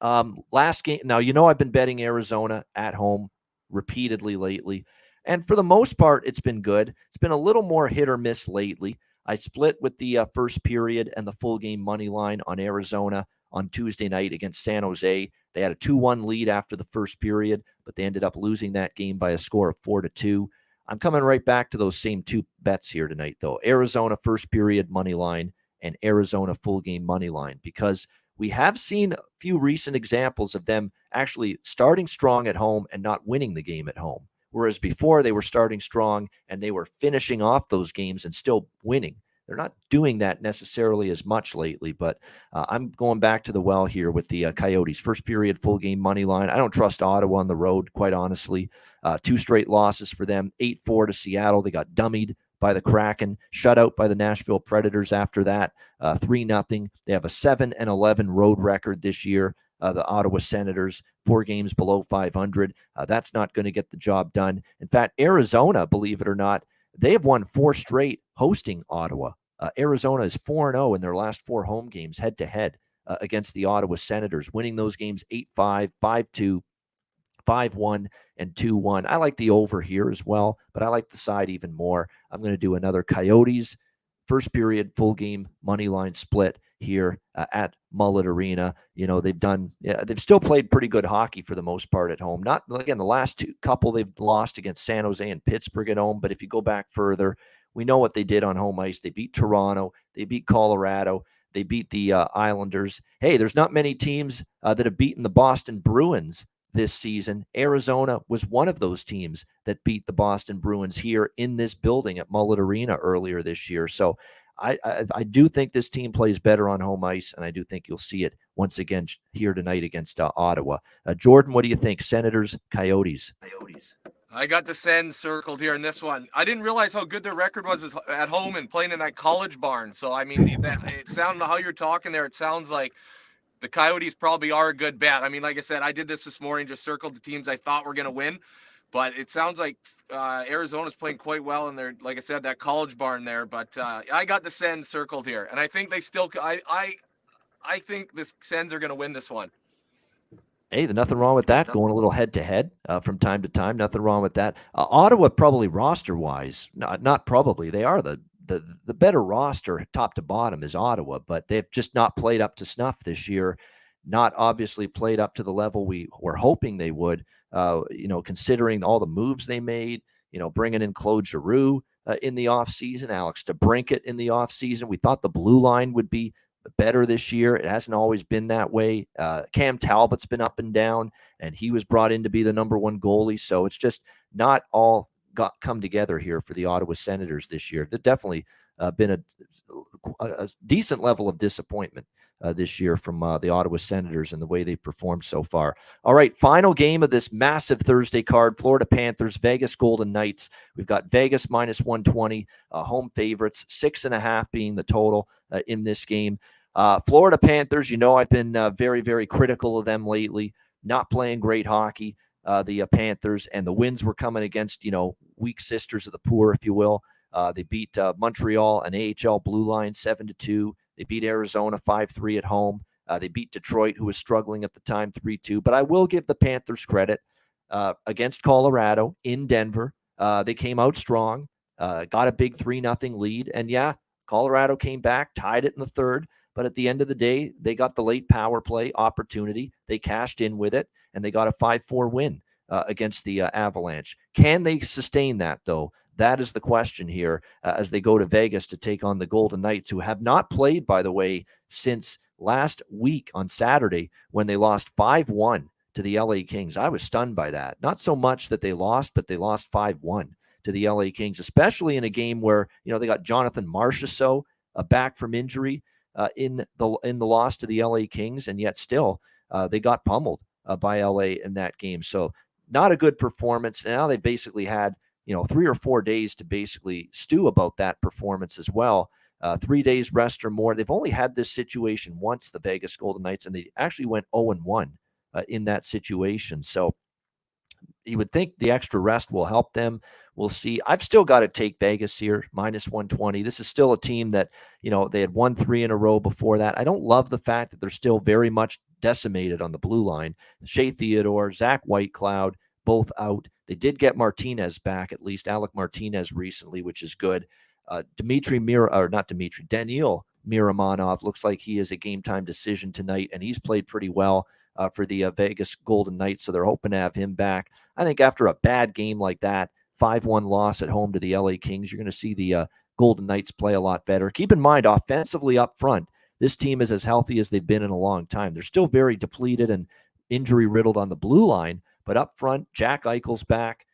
Last game. Now, I've been betting Arizona at home repeatedly lately. And for the most part, it's been good. It's been a little more hit or miss lately. I split with the first period and the full game money line on Arizona on Tuesday night against San Jose. They had a 2-1 lead after the first period, but they ended up losing that game by a score of 4-2. I'm coming right back to those same 2 bets here tonight, though. Arizona first period money line and Arizona full game money line, because we have seen a few recent examples of them actually starting strong at home and not winning the game at home. Whereas before they were starting strong and they were finishing off those games and still winning. They're not doing that necessarily as much lately, but I'm going back to the well here with the Coyotes. First period, full game money line. I don't trust Ottawa on the road, quite honestly. 2 straight losses for them, 8-4 to Seattle. They got dummied by the Kraken, shut out by the Nashville Predators after that, 3-0. They have a 7-11 road record this year. The Ottawa Senators, 4 games below 500. That's not going to get the job done. In fact, Arizona, believe it or not, they have won 4 straight hosting Ottawa. Arizona is 4-0 in their last 4 home games head-to-head against the Ottawa Senators, winning those games 8-5, 5-2, 5-1, and 2-1. I like the over here as well, but I like the side even more. I'm going to do another Coyotes first period full game money line split here at Mullet Arena. They've still played pretty good hockey for the most part at home. Not, again, the last couple they've lost against San Jose and Pittsburgh at home, but if you go back further, we know what they did on home ice. They beat Toronto, they beat Colorado, they beat the Islanders. Hey, there's not many teams that have beaten the Boston Bruins this season. Arizona was one of those teams that beat the Boston Bruins here in this building at Mullet Arena earlier this year. So I do think this team plays better on home ice, and I do think you'll see it once again here tonight against Ottawa. Jordan, what do you think? Senators, Coyotes? I got the Sens circled here in this one. I didn't realize how good their record was at home and playing in that college barn. So, I mean, it sounded how you're talking there. It sounds like the Coyotes probably are a good bet. I mean, like I said, I did this morning, just circled the teams I thought were going to win. But it sounds like Arizona's playing quite well in their, like I said, that college barn there. But I got the Sens circled here. And I think they still – I think the Sens are going to win this one. Hey, there's nothing wrong with that. Going a little head-to-head from time to time. Nothing wrong with that. Ottawa probably roster-wise, not probably. They are the better roster top to bottom is Ottawa, but they've just not played up to snuff this year. Not obviously played up to the level we were hoping they would, considering all the moves they made, bringing in Claude Giroux in the offseason, Alex DeBrincat in the offseason. We thought the blue line would be better this year. It hasn't always been that way. Cam Talbot's been up and down, and he was brought in to be the number 1 goalie. So it's just not all come together here for the Ottawa Senators this year. There's definitely been a decent level of disappointment this year from the Ottawa Senators and the way they've performed so far. All right, final game of this massive Thursday card, Florida Panthers, Vegas Golden Knights. We've got Vegas minus 120, home favorites, 6.5 being the total in this game. Florida Panthers, I've been very, very critical of them lately, not playing great hockey. The Panthers, and the wins were coming against, weak sisters of the poor, if you will. They beat Montreal, an AHL blue line, 7-2. They beat Arizona 5-3 at home. They beat Detroit, who was struggling at the time, 3-2. But I will give the Panthers credit against Colorado in Denver. They came out strong, got a big 3-0 lead. And yeah, Colorado came back, tied it in the third. But at the end of the day, they got the late power play opportunity. They cashed in with it, and they got a 5-4 win against the Avalanche. Can they sustain that, though? That is the question here as they go to Vegas to take on the Golden Knights, who have not played, by the way, since last week on Saturday when they lost 5-1 to the LA Kings. I was stunned by that. Not so much that they lost, but they lost 5-1 to the LA Kings, especially in a game where, they got Jonathan Marchessault back from injury in the loss to the LA Kings, and yet still they got pummeled by LA in that game. So not a good performance. And now they basically had 3 or 4 days to basically stew about that performance as well. 3 days rest or more. They've only had this situation once, the Vegas Golden Knights, and they actually went 0-1 in that situation. So you would think the extra rest will help them. We'll see. I've still got to take Vegas here, minus 120. This is still a team that, they had won 3 in a row before that. I don't love the fact that they're still very much decimated on the blue line. Shea Theodore, Zach Whitecloud, both out. They did get Martinez back, at least Alec Martinez recently, which is good. Daniil Miramonov looks like he is a game-time decision tonight, and he's played pretty well for the Vegas Golden Knights, so they're hoping to have him back. I think after a bad game like that, 5-1 loss at home to the LA Kings, you're going to see the Golden Knights play a lot better. Keep in mind, offensively up front, this team is as healthy as they've been in a long time. They're still very depleted and injury-riddled on the blue line, but up front, Jack Eichel's back.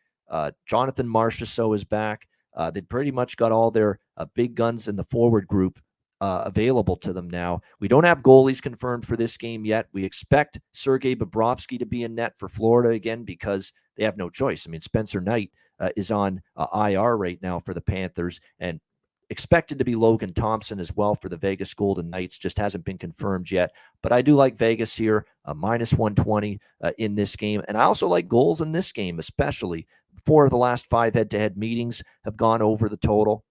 Jonathan Marchessault is back. They pretty much got all their big guns in the forward group available to them now. We don't have goalies confirmed for this game yet. We expect Sergei Bobrovsky to be in net for Florida again because they have no choice. I mean, Spencer Knight is on IR right now for the Panthers, and Expected to be Logan Thompson as well for the Vegas Golden Knights. Just hasn't been confirmed yet. But I do like Vegas here, minus 120 in this game. And I also like goals in this game, especially. 4 of the last 5 head-to-head meetings have gone over the total.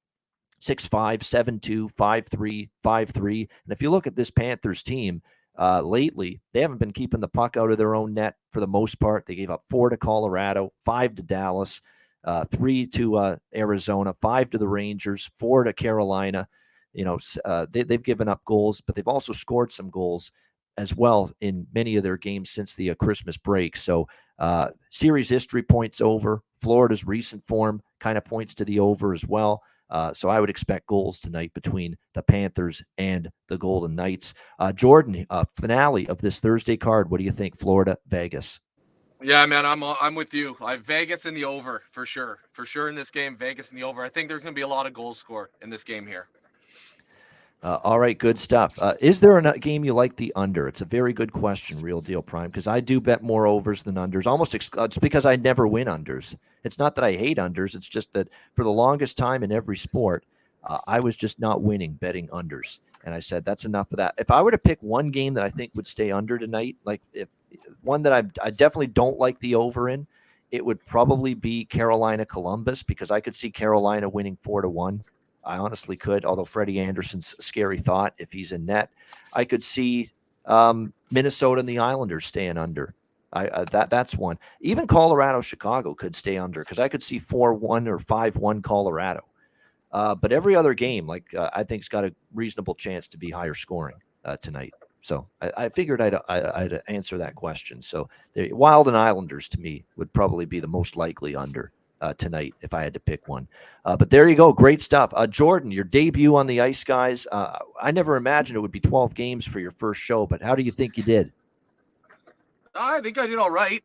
6-5, 7-2, 5-3, 5-3. And if you look at this Panthers team, lately, they haven't been keeping the puck out of their own net for the most part. They gave up 4 to Colorado, 5 to Dallas, 3 to Arizona, 5 to the Rangers, 4 to Carolina. They've given up goals, but they've also scored some goals as well in many of their games since the Christmas break. So series history points over. Florida's recent form kind of points to the over as well. So I would expect goals tonight between the Panthers and the Golden Knights. Jordan, finale of this Thursday card. What do you think? Florida, Vegas. Yeah, man, I'm with you. I have Vegas in the over for sure. For sure in this game, Vegas in the over. I think there's going to be a lot of goals scored in this game here. All right, good stuff. Is there a game you like the under? It's a very good question, Real Deal Prime, because I do bet more overs than unders. It's because I never win unders. It's not that I hate unders. It's just that for the longest time in every sport, I was just not winning betting unders. And I said, that's enough of that. If I were to pick one game that I think would stay under tonight, like if one that I definitely don't like the over in, it would probably be Carolina-Columbus, because I could see Carolina winning 4-1. I honestly could, although Freddie Anderson's a scary thought if he's in net. I could see Minnesota and the Islanders staying under. That's one. Even Colorado-Chicago could stay under, because I could see 4-1 or 5-1 Colorado. But every other game, I think, has got a reasonable chance to be higher scoring tonight. So I figured I'd answer that question. So the Wild and Islanders, to me, would probably be the most likely under tonight if I had to pick one. But there you go. Great stuff. Jordan, your debut on the Ice Guys. I never imagined it would be 12 games for your first show, but how do you think you did? I think I did all right.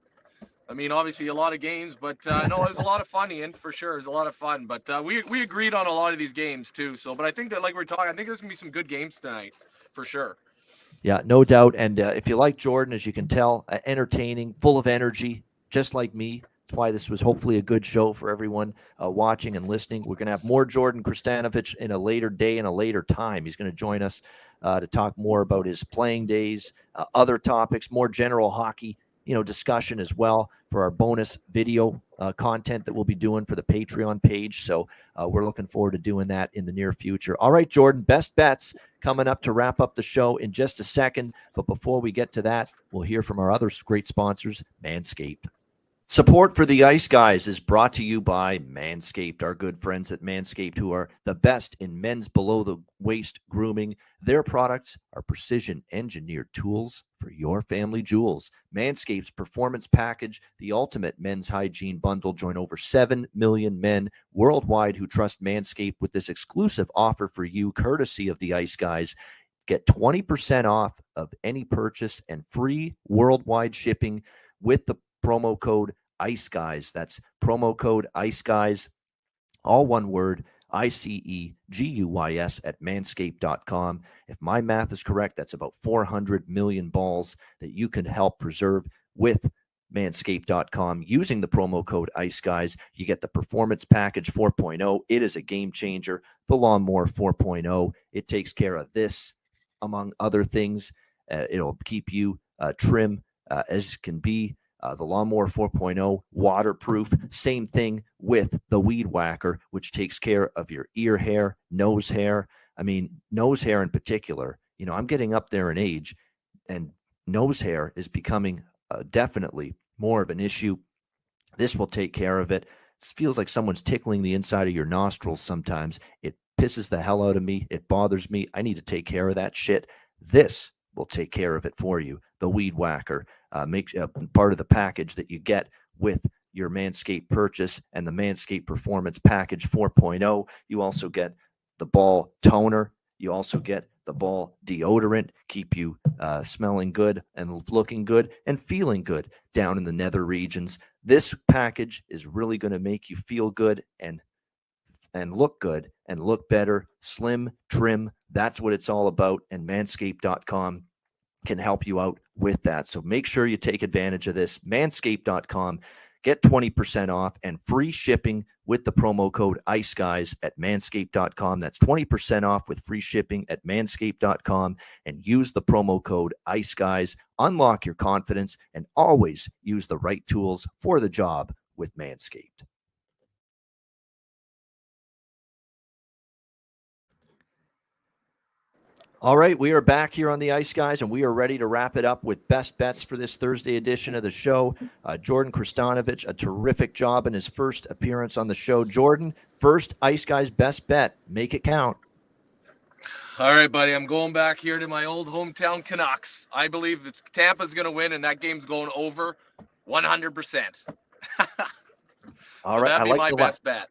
I mean, obviously a lot of games, but no, it was a lot of fun, Ian, for sure. It was a lot of fun. But we agreed on a lot of these games too. So, but I think that, like we're talking, I think there's going to be some good games tonight for sure. Yeah, no doubt. And if you like Jordan, as you can tell, entertaining, full of energy, just like me. That's why this was hopefully a good show for everyone watching and listening. We're going to have more Jordan Krestanovich in a later day and a later time. He's going to join us to talk more about his playing days, other topics, more general hockey, discussion as well for our bonus video content that we'll be doing for the Patreon page. So we're looking forward to doing that in the near future. All right, Jordan, best bets coming up to wrap up the show in just a second. But before we get to that, we'll hear from our other great sponsors, Manscaped. Support for the Ice Guys is brought to you by Manscaped, our good friends at Manscaped, who are the best in men's below-the-waist grooming. Their products are precision-engineered tools for your family jewels. Manscaped's Performance Package, the ultimate men's hygiene bundle. Join over 7 million men worldwide who trust Manscaped with this exclusive offer for you, courtesy of the Ice Guys. Get 20% off of any purchase and free worldwide shipping with the promo code Ice Guys. That's promo code Ice Guys, all one word, ICEGUYS at manscaped.com. If my math is correct, that's about 400 million balls that you can help preserve with manscaped.com using the promo code Ice Guys. You get the Performance Package 4.0. It is a game changer. The Lawnmower 4.0. It takes care of this, among other things. It'll keep you trim as can be. The Lawnmower 4.0, waterproof. Same thing with the Weed Whacker, which takes care of your ear hair, nose hair. I mean, nose hair in particular. I'm getting up there in age, and nose hair is becoming definitely more of an issue. This will take care of it. It feels like someone's tickling the inside of your nostrils sometimes. It pisses the hell out of me. It bothers me. I need to take care of that shit. This will take care of it for you. The Weed Whacker. Makes part of the package that you get with your Manscaped purchase and the Manscaped Performance Package 4.0. You also get the ball toner. You also get the ball deodorant, keep you smelling good and looking good and feeling good down in the nether regions. This package is really going to make you feel good and look good and look better. Slim, trim, that's what it's all about. And manscaped.com can help you out with that. So make sure you take advantage of this. Manscaped.com. Get 20% off and free shipping with the promo code IceGuys at manscaped.com. That's 20% off with free shipping at manscaped.com, and use the promo code IceGuys. Unlock your confidence and always use the right tools for the job with Manscaped. All right, we are back here on the Ice Guys, and we are ready to wrap it up with best bets for this Thursday edition of the show. Jordan Krestanovich, a terrific job in his first appearance on the show. Jordan, first Ice Guys best bet. Make it count. All right, buddy. I'm going back here to my old hometown Canucks. I believe that Tampa's going to win, and that game's going over 100%. All right, that'd be my best bet.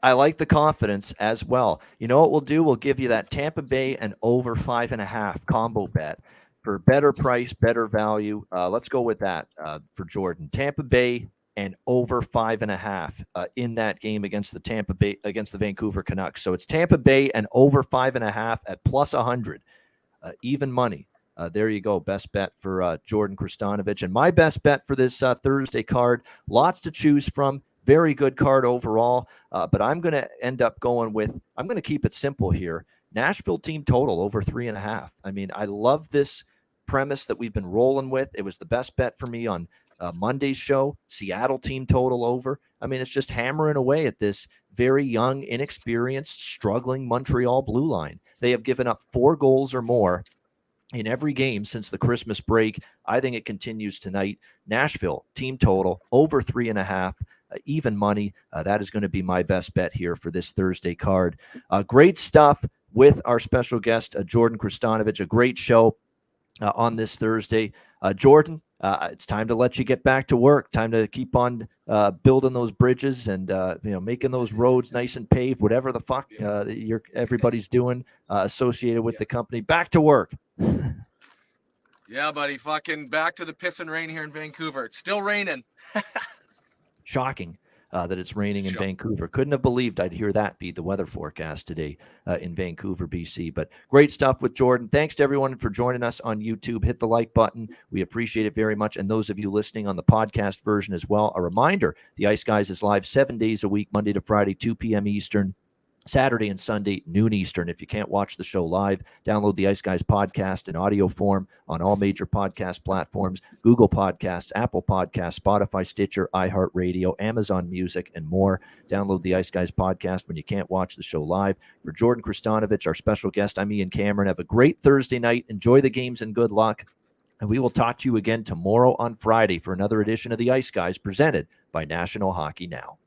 I like the confidence as well. You know what we'll do? We'll give you that Tampa Bay and over 5.5 combo bet for better price, better value. Let's go with that for Jordan. Tampa Bay and over 5.5 in that game against the Vancouver Canucks. So it's Tampa Bay and over 5.5 at plus 100, even money. There you go. Best bet for Jordan Krestanovich. And my best bet for this Thursday card, lots to choose from. Very good card overall, but I'm going to end up going with, I'm going to keep it simple here. Nashville team total over 3.5. I mean, I love this premise that we've been rolling with. It was the best bet for me on Monday's show. Seattle team total over. I mean, it's just hammering away at this very young, inexperienced, struggling Montreal blue line. They have given up 4 goals or more in every game since the Christmas break. I think it continues tonight. Nashville team total over 3.5. Even money. That is going to be my best bet here for this Thursday card. Great stuff with our special guest, Jordan Krestanovich. A great show on this Thursday. Jordan, it's time to let you get back to work. Time to keep on building those bridges and making those roads nice and paved. Whatever the fuck everybody's doing associated with the company. Back to work. Yeah, buddy. Fucking back to the piss and rain here in Vancouver. It's still raining. Shocking that it's raining in Vancouver. Couldn't have believed I'd hear that be the weather forecast today in Vancouver, BC. But great stuff with Jordan. Thanks to everyone for joining us on YouTube. Hit the like button. We appreciate it very much. And those of you listening on the podcast version as well, a reminder, the Ice Guys is live 7 days a week, Monday to Friday, 2 p.m. Eastern. Saturday and Sunday, noon Eastern. If you can't watch the show live, download the Ice Guys podcast in audio form on all major podcast platforms, Google Podcasts, Apple Podcasts, Spotify, Stitcher, iHeartRadio, Amazon Music, and more. Download the Ice Guys podcast when you can't watch the show live. For Jordan Krestanovich, our special guest, I'm Ian Cameron. Have a great Thursday night. Enjoy the games and good luck. And we will talk to you again tomorrow on Friday for another edition of the Ice Guys presented by National Hockey Now.